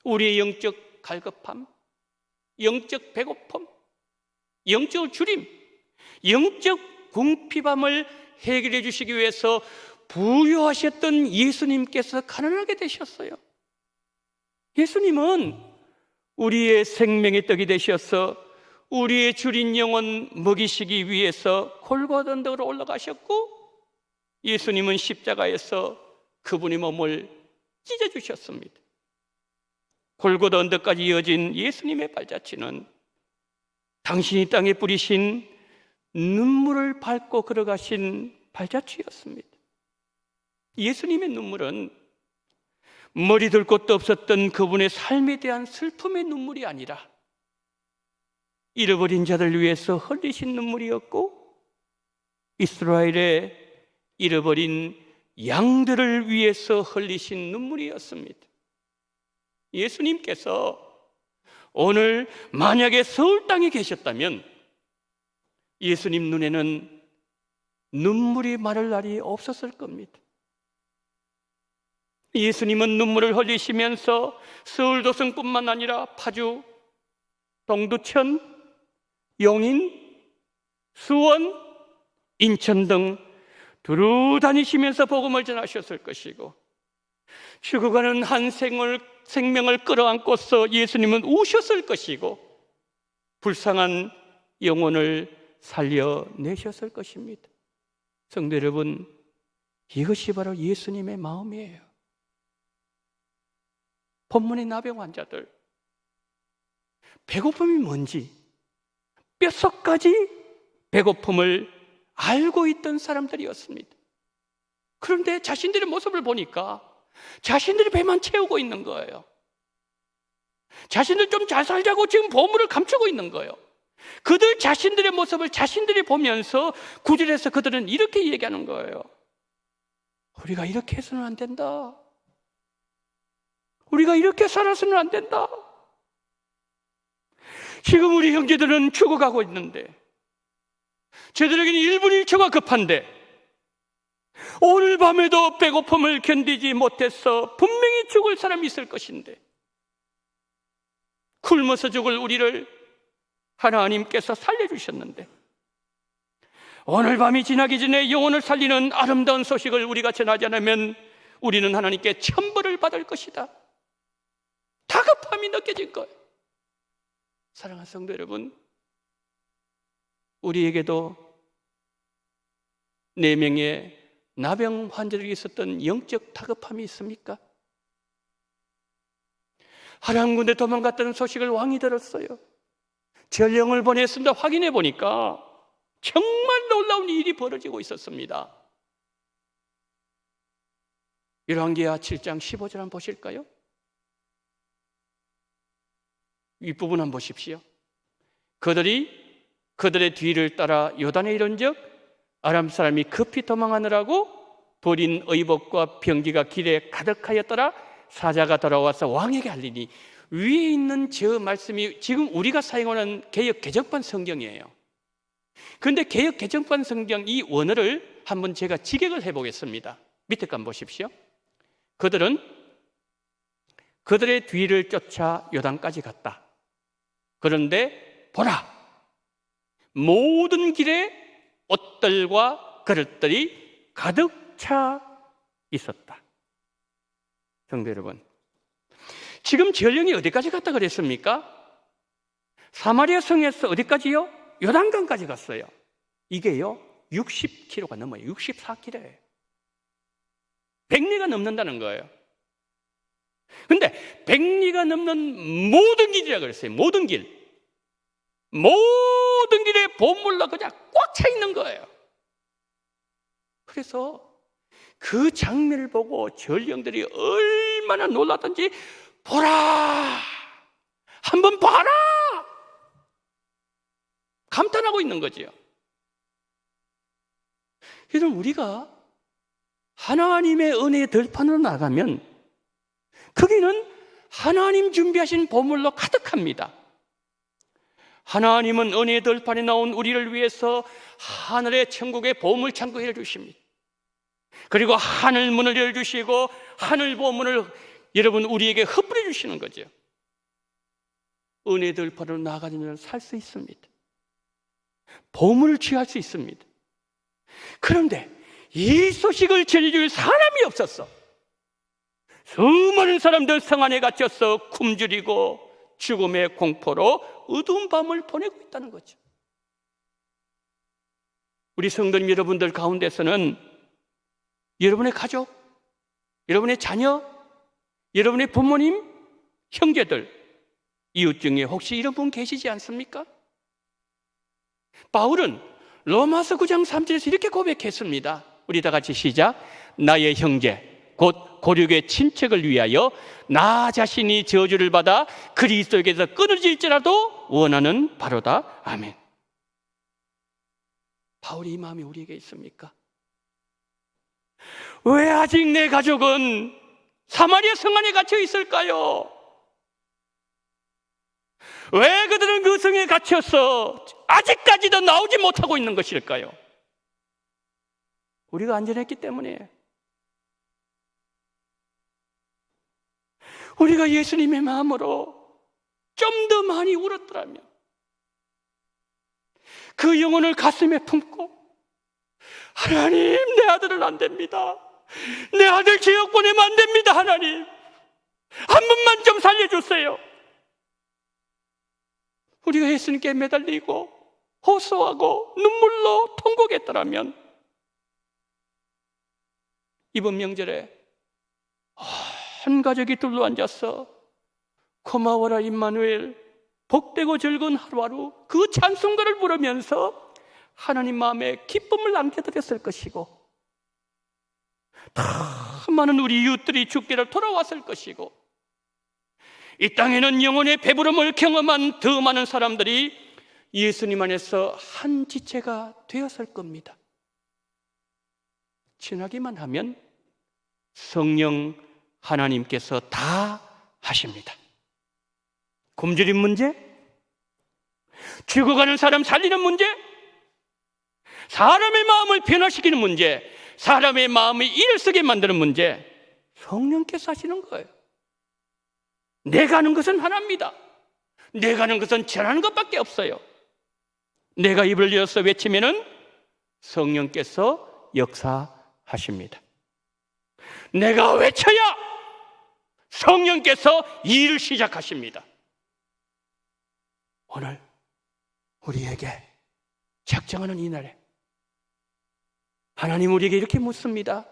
우리의 영적 갈급함, 영적 배고픔, 영적 주림, 영적 궁핍함을 해결해 주시기 위해서 부유하셨던 예수님께서 가난하게 되셨어요. 예수님은 우리의 생명의 떡이 되셔서 우리의 주린 영혼 먹이시기 위해서 골고다 언덕으로 올라가셨고, 예수님은 십자가에서 그분의 몸을 찢어주셨습니다. 골고다 언덕까지 이어진 예수님의 발자취는 당신이 땅에 뿌리신 눈물을 밟고 걸어가신 발자취였습니다. 예수님의 눈물은 머리 둘 곳도 없었던 그분의 삶에 대한 슬픔의 눈물이 아니라 잃어버린 자들 위해서 흘리신 눈물이었고, 이스라엘의 잃어버린 양들을 위해서 흘리신 눈물이었습니다. 예수님께서 오늘 만약에 서울 땅에 계셨다면 예수님 눈에는 눈물이 마를 날이 없었을 겁니다. 예수님은 눈물을 흘리시면서 서울 도성뿐만 아니라 파주, 동두천, 용인, 수원, 인천 등 두루 다니시면서 복음을 전하셨을 것이고, 죽어가는 한 생명을 끌어안고서 예수님은 우셨을 것이고, 불쌍한 영혼을 살려내셨을 것입니다. 성도 여러분, 이것이 바로 예수님의 마음이에요. 본문의 나병 환자들, 배고픔이 뭔지 뼛속까지 배고픔을 알고 있던 사람들이었습니다. 그런데 자신들의 모습을 보니까 자신들이 배만 채우고 있는 거예요. 자신들 좀 잘 살자고 지금 보물을 감추고 있는 거예요. 그들 자신들의 모습을 자신들이 보면서 9절에서 그들은 이렇게 얘기하는 거예요. 우리가 이렇게 해서는 안 된다. 우리가 이렇게 살아서는 안 된다. 지금 우리 형제들은 죽어가고 있는데, 저들에게는 1분 1초가 급한데, 오늘 밤에도 배고픔을 견디지 못해서 분명히 죽을 사람이 있을 것인데, 굶어서 죽을 우리를 하나님께서 살려주셨는데, 오늘 밤이 지나기 전에 영혼을 살리는 아름다운 소식을 우리가 전하지 않으면 우리는 하나님께 천벌을 받을 것이다. 다급함이 느껴질 거예요. 사랑하는 성도 여러분, 우리에게도 4명의 나병 환자들이 있었던 영적 다급함이 있습니까? 하나님 군대 도망갔다는 소식을 왕이 들었어요. 전령을 보냈습니다. 확인해 보니까 정말 놀라운 일이 벌어지고 있었습니다. 열왕기하 7장 15절 한번 보실까요? 윗부분 한번 보십시오. 그들의 뒤를 따라 요단에 이른즉 아람 사람이 급히 도망하느라고 버린 의복과 병기가 길에 가득하였더라. 사자가 돌아와서 왕에게 알리니, 위에 있는 저 말씀이 지금 우리가 사용하는 개역 개정판 성경이에요. 그런데 개역 개정판 성경 이 원어를 한번 제가 직역을 해보겠습니다. 밑에 거 한번 보십시오. 그들은 그들의 뒤를 쫓아 요단까지 갔다. 그런데 보라, 모든 길에 옷들과 그릇들이 가득 차 있었다. 성도 여러분, 지금 전령이 어디까지 갔다 그랬습니까? 사마리아 성에서 어디까지요? 요단강까지 갔어요. 이게요 60km가 넘어요. 64km예요. 100리가 넘는다는 거예요. 근데 100리가 넘는 모든 길이라고 그랬어요. 모든 길에 보물로 그냥 꽉 차 있는 거예요. 그래서 그 장면을 보고 전령들이 얼마나 놀랐던지, 보라, 한번 봐라, 감탄하고 있는 거지요. 여러분, 우리가 하나님의 은혜의 들판으로 나가면 거기는 하나님 준비하신 보물로 가득합니다. 하나님은 은혜의 들판에 나온 우리를 위해서 하늘의 천국의 보물 창고를 해주십니다. 그리고 하늘 문을 열주시고 하늘 보문을 여러분 우리에게 흩뿌려 주시는 거죠. 은혜들 바로 나아가면 살 수 있습니다. 보물을 취할 수 있습니다. 그런데 이 소식을 전해줄 사람이 없었어. 수많은 사람들 성 안에 갇혀서 굶주리고 죽음의 공포로 어두운 밤을 보내고 있다는 거죠. 우리 성도님 여러분들 가운데서는 여러분의 가족, 여러분의 자녀, 여러분의 부모님, 형제들, 이웃 중에 혹시 이런 분 계시지 않습니까? 바울은 로마서 9장 3절에서 이렇게 고백했습니다. 우리 다 같이 시작. 나의 형제, 곧 고륙의 친척을 위하여 나 자신이 저주를 받아 그리스도에게서 끊어질지라도 원하는 바로다. 아멘. 바울이 이 마음이 우리에게 있습니까? 왜 아직 내 가족은 사마리아 성 안에 갇혀 있을까요? 왜 그들은 그 성에 갇혀서 아직까지도 나오지 못하고 있는 것일까요? 우리가 안전했기 때문에, 우리가 예수님의 마음으로 좀 더 많이 울었더라면, 그 영혼을 가슴에 품고 하나님, 내 아들은 안 됩니다. 내 아들 지옥 보내면 안 됩니다. 하나님, 한 번만 좀 살려주세요. 우리가 예수님께 매달리고 호소하고 눈물로 통곡했더라면 이번 명절에 한 가족이 둘러앉아서 고마워라 임마누엘, 복되고 즐거운 하루하루 그 찬송가를 부르면서 하나님 마음에 기쁨을 안겨드렸을 것이고, 더 많은 우리 이웃들이 죽기를 돌아왔을 것이고, 이 땅에는 영혼의 배부름을 경험한 더 많은 사람들이 예수님 안에서 한 지체가 되었을 겁니다. 지나기만 하면 성령 하나님께서 다 하십니다. 굶주린 문제, 죽어가는 사람 살리는 문제, 사람의 마음을 변화시키는 문제, 사람의 마음을 일을 쓰게 만드는 문제, 성령께서 하시는 거예요. 내가 하는 것은 하나입니다. 내가 하는 것은 전하는 것밖에 없어요. 내가 입을 열어서 외치면은 성령께서 역사하십니다. 내가 외쳐야 성령께서 일을 시작하십니다. 오늘 우리에게 작정하는 이 날에 하나님 우리에게 이렇게 묻습니다.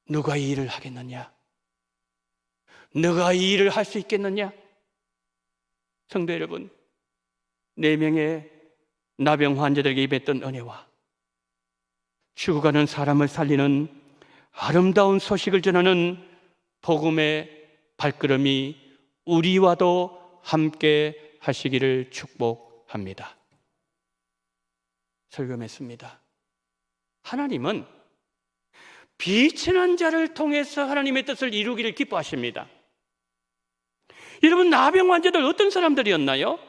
누가 이 일을 하겠느냐? 너가 이 일을 할 수 있겠느냐? 성도 여러분, 4명의 나병 환자들에게 입했던 은혜와 죽어가는 사람을 살리는 아름다운 소식을 전하는 복음의 발걸음이 우리와도 함께 하시기를 축복합니다. 설교했습니다. 하나님은 비천한 자를 통해서 하나님의 뜻을 이루기를 기뻐하십니다. 여러분, 나병 환자들 어떤 사람들이었나요?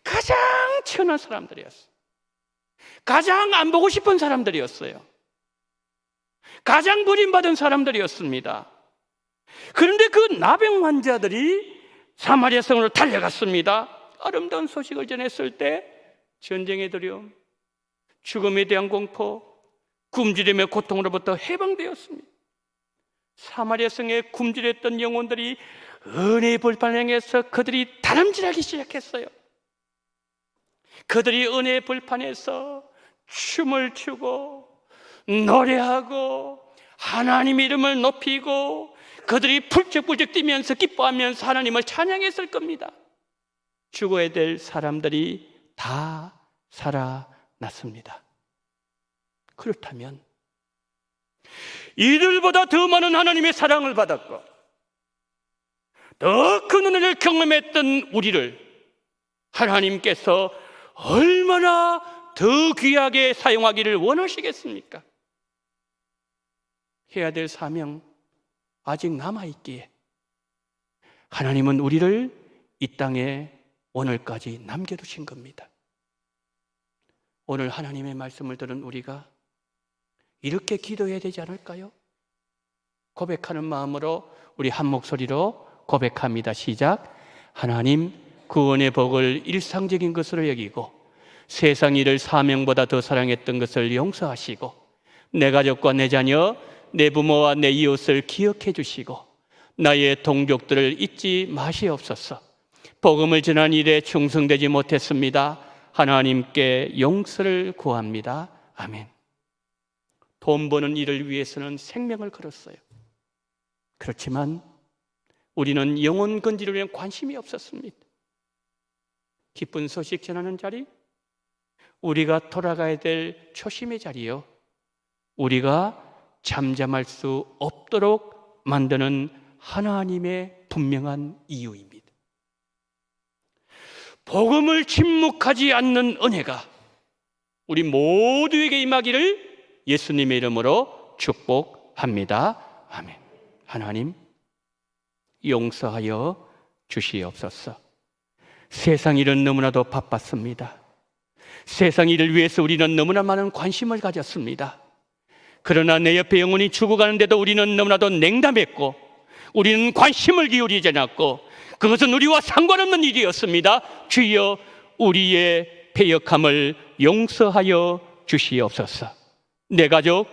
가장 천한 사람들이었어요. 가장 안 보고 싶은 사람들이었어요. 가장 버림받은 사람들이었습니다. 그런데 그 나병 환자들이 사마리아 성으로 달려갔습니다. 아름다운 소식을 전했을 때 전쟁의 두려움, 죽음에 대한 공포, 굶주림의 고통으로부터 해방되었습니다. 사마리아 성에 굶주렸던 영혼들이 은혜의 벌판을 향해서 그들이 다름질하기 시작했어요. 그들이 은혜의 벌판에서 춤을 추고 노래하고 하나님 이름을 높이고 그들이 풀쩍풀쩍 뛰면서 기뻐하면서 하나님을 찬양했을 겁니다. 죽어야 될 사람들이 다 살아났습니다. 그렇다면 이들보다 더 많은 하나님의 사랑을 받았고 더 큰 은혜를 경험했던 우리를 하나님께서 얼마나 더 귀하게 사용하기를 원하시겠습니까? 해야 될 사명 아직 남아있기에 하나님은 우리를 이 땅에 오늘까지 남겨두신 겁니다. 오늘 하나님의 말씀을 들은 우리가 이렇게 기도해야 되지 않을까요? 고백하는 마음으로 우리 한 목소리로 고백합니다. 시작. 하나님, 구원의 복을 일상적인 것으로 여기고 세상 일을 사명보다 더 사랑했던 것을 용서하시고 내 가족과 내 자녀, 내 부모와 내 이웃을 기억해 주시고 나의 동족들을 잊지 마시옵소서. 복음을 전한 일에 충성되지 못했습니다. 하나님께 용서를 구합니다. 아멘. 돈 버는 일을 위해서는 생명을 걸었어요. 그렇지만 우리는 영혼 건지를 위한 관심이 없었습니다. 기쁜 소식 전하는 자리, 우리가 돌아가야 될 초심의 자리요, 우리가 잠잠할 수 없도록 만드는 하나님의 분명한 이유입니다. 복음을 침묵하지 않는 은혜가 우리 모두에게 임하기를 예수님의 이름으로 축복합니다. 아멘. 하나님, 용서하여 주시옵소서. 세상 일은 너무나도 바빴습니다. 세상 일을 위해서 우리는 너무나 많은 관심을 가졌습니다. 그러나 내 옆에 영혼이 죽어가는데도 우리는 너무나도 냉담했고 우리는 관심을 기울이지 않았고 그것은 우리와 상관없는 일이었습니다. 주여, 우리의 패역함을 용서하여 주시옵소서. 내 가족,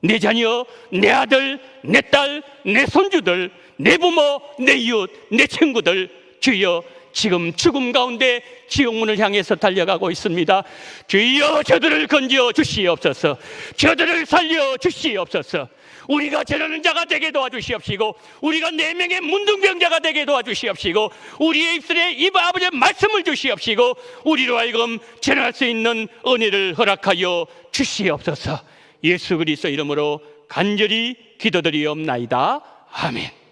내 자녀, 내 아들, 내 딸, 내 손주들, 내 부모, 내 이웃, 내 친구들, 주여, 지금 죽음 가운데 지옥문을 향해서 달려가고 있습니다. 주여, 저들을 건져 주시옵소서. 저들을 살려 주시옵소서. 우리가 전하는 자가 되게 도와주시옵시고 우리가 4명의 문둥병자가 되게 도와주시옵시고 우리의 입술에 입 아버지의 말씀을 주시옵시고 우리로 하여금 전할 수 있는 은혜를 허락하여 주시옵소서. 예수 그리스도 이름으로 간절히 기도드리옵나이다. 아멘.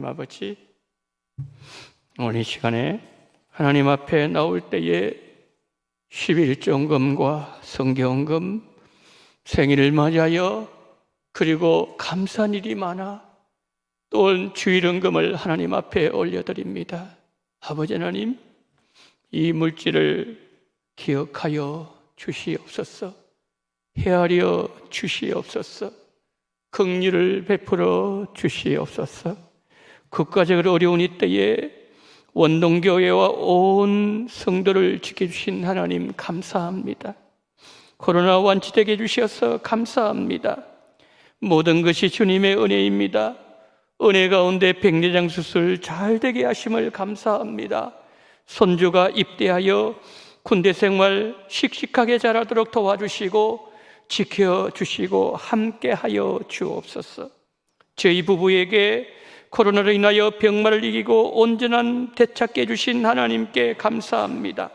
하나님 아버지, 오늘 이 시간에 하나님 앞에 나올 때에 11조금과 성경금, 생일을 맞이하여 그리고 감사한 일이 많아 또 주일헌금을 하나님 앞에 올려드립니다. 아버지 하나님, 이 물질을 기억하여 주시옵소서. 헤아려 주시옵소서. 긍휼을 베풀어 주시옵소서. 국가적으로 어려운 이때에 원동교회와 온 성도를 지켜주신 하나님 감사합니다. 코로나 완치되게 해주셔서 감사합니다. 모든 것이 주님의 은혜입니다. 은혜 가운데 백내장 수술 잘 되게 하심을 감사합니다. 손주가 입대하여 군대 생활 씩씩하게 자라도록 도와주시고 지켜주시고 함께하여 주옵소서. 저희 부부에게 코로나로 인하여 병마를 이기고 온전한 되찾게 해주신 하나님께 감사합니다.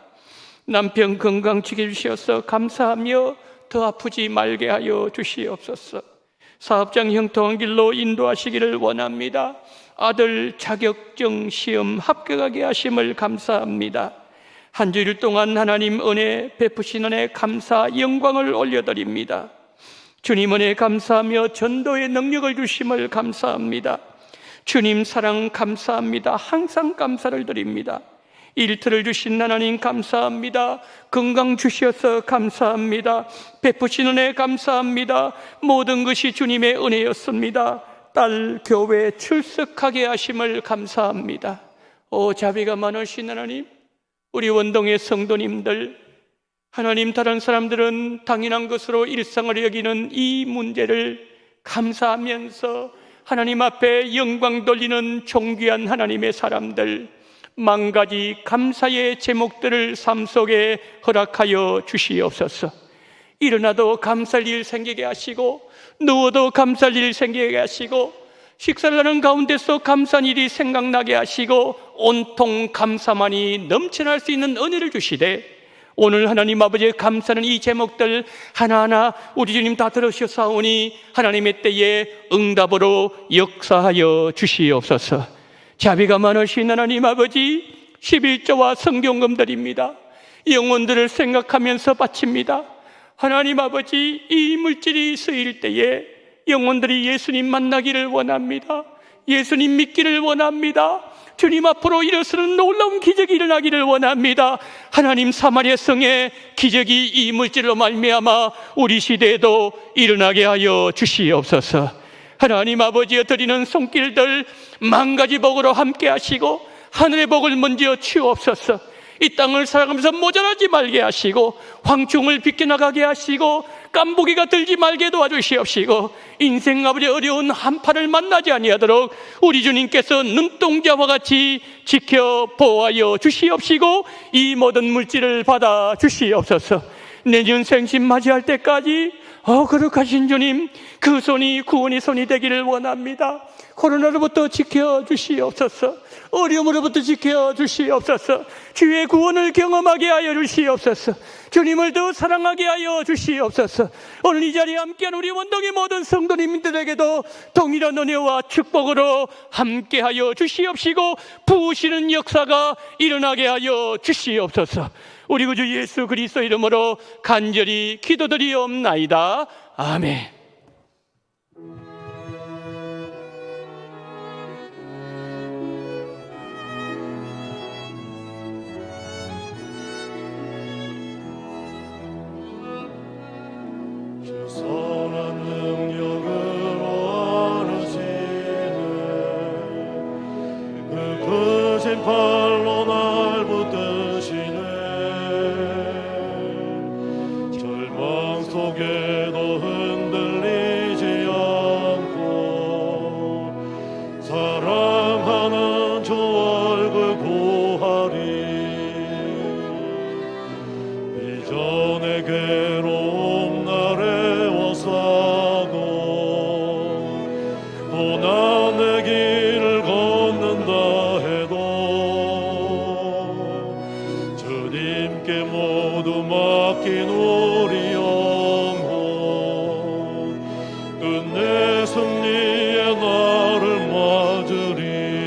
남편 건강 지켜주셔서 감사하며 더 아프지 말게 하여 주시옵소서. 사업장 형통한 길로 인도하시기를 원합니다. 아들 자격증 시험 합격하게 하심을 감사합니다. 한 주일 동안 하나님 은혜 베푸신 은혜 감사 영광을 올려드립니다. 주님 은혜 감사하며 전도의 능력을 주심을 감사합니다. 주님 사랑 감사합니다. 항상 감사를 드립니다. 일터를 주신 하나님 감사합니다. 건강 주셔서 감사합니다. 베푸신 은혜 감사합니다. 모든 것이 주님의 은혜였습니다. 딸 교회 출석하게 하심을 감사합니다. 오 자비가 많으신 하나님, 우리 원동의 성도님들, 하나님 다른 사람들은 당연한 것으로 일상을 여기는 이 문제를 감사하면서 하나님 앞에 영광 돌리는 존귀한 하나님의 사람들, 10,000가지 감사의 제목들을 삶 속에 허락하여 주시옵소서. 일어나도 감사할 일 생기게 하시고 누워도 감사할 일 생기게 하시고 식사를 하는 가운데서 감사한 일이 생각나게 하시고 온통 감사만이 넘쳐날 수 있는 은혜를 주시되, 오늘 하나님 아버지의 감사는 이 제목들 하나하나 우리 주님 다 들으셨사오니 하나님의 때에 응답으로 역사하여 주시옵소서. 자비가 많으신 하나님 아버지, 11조와 성경금 드립니다. 영혼들을 생각하면서 바칩니다. 하나님 아버지, 이 물질이 쓰일 때에 영혼들이 예수님 만나기를 원합니다. 예수님 믿기를 원합니다. 주님 앞으로 일어서는 놀라운 기적이 일어나기를 원합니다. 하나님 사마리아 성의 기적이 이 물질로 말미암아 우리 시대에도 일어나게 하여 주시옵소서. 하나님 아버지여 드리는 손길들 10,000가지 복으로 함께 하시고 하늘의 복을 먼저 주옵소서. 이 땅을 살아가면서 모자라지 말게 하시고 황충을 비껴나가게 하시고 깐부기가 들지 말게 도와주시옵시고 인생 아버지 어려운 한파를 만나지 아니하도록 우리 주님께서 눈동자와 같이 지켜 보호하여 주시옵시고 이 모든 물질을 받아 주시옵소서. 내년 생신 맞이할 때까지 거룩하신 주님, 그 손이 구원의 손이 되기를 원합니다. 코로나로부터 지켜주시옵소서. 어려움으로부터 지켜주시옵소서. 주의 구원을 경험하게 하여 주시옵소서. 주님을 더 사랑하게 하여 주시옵소서. 오늘 이 자리에 함께한 우리 원동의 모든 성도님들에게도 동일한 은혜와 축복으로 함께하여 주시옵시고 부으시는 역사가 일어나게 하여 주시옵소서. 우리 구주 예수 그리스도 이름으로 간절히 기도드리옵나이다. 아멘. 선한 능력으로 안으시네. 그 크신 팔로 날 붙드시네. 절망 속에도 흔들리지 않고 사랑하는 주 얼굴 보하리. 이전의 괴로움 날에 워싸고 또 나 내 길을 걷는다 해도 주님께 모두 맡긴 우리 영혼 끝내 승리의 나를 맞으리.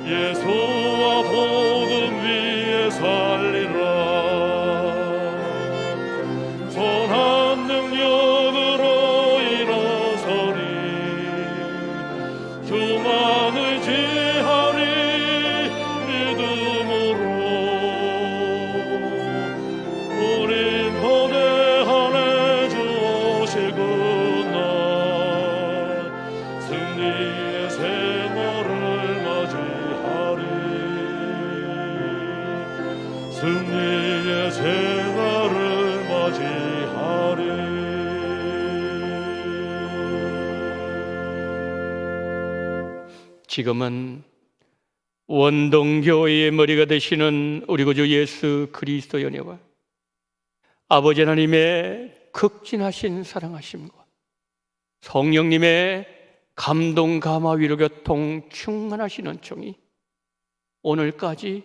예수와 복음 위에 살리라. 선한 능력으로 일어서리 교만을 제하리 믿음으로 우린 거대한 주 오실 그날 승리의 생활을 맞이하리. 승리의 생활을 맞이하리. 지금은 원동교회의 머리가 되시는 우리 구주 예수 그리스도 연애와 아버지 하나님의 극진하신 사랑하심과 성령님의 감동, 감화, 위로, 교통 충만하시는 종이 오늘까지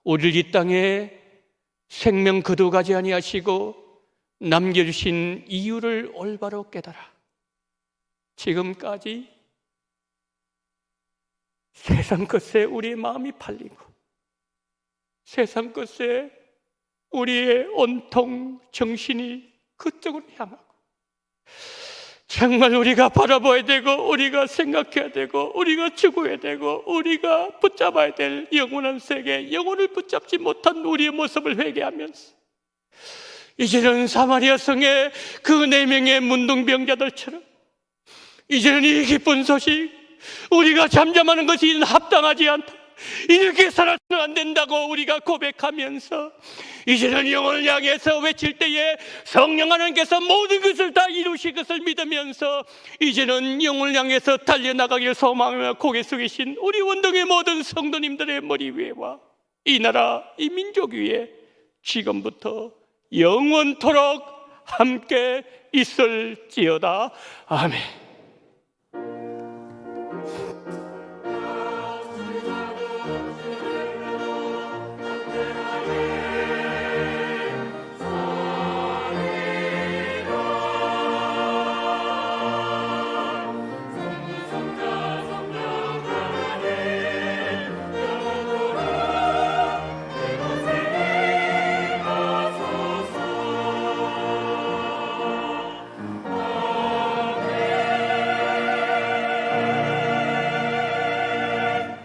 우리를 이 땅에 생명 거두가지 아니하시고 남겨주신 이유를 올바로 깨달아 지금까지 세상 것에 우리의 마음이 팔리고 세상 것에 우리의 온통 정신이 그쪽으로 향하고 정말 우리가 바라봐야 되고 우리가 생각해야 되고 우리가 추구해야 되고 우리가 붙잡아야 될 영원한 세계, 영혼을 붙잡지 못한 우리의 모습을 회개하면서 이제는 사마리아 성의 그 4명의 문둥병자들처럼 이제는 이 기쁜 소식, 우리가 잠잠하는 것이 합당하지 않다, 이렇게 살아서는 안 된다고 우리가 고백하면서 이제는 영혼을 향해서 외칠 때에 성령 하나님께서 모든 것을 다 이루실 것을 믿으면서 이제는 영혼을 향해서 달려나가기를 소망하며 고개 숙이신 우리 원동의 모든 성도님들의 머리 위에와 이 나라 이 민족 위에 지금부터 영원토록 함께 있을지어다. 아멘.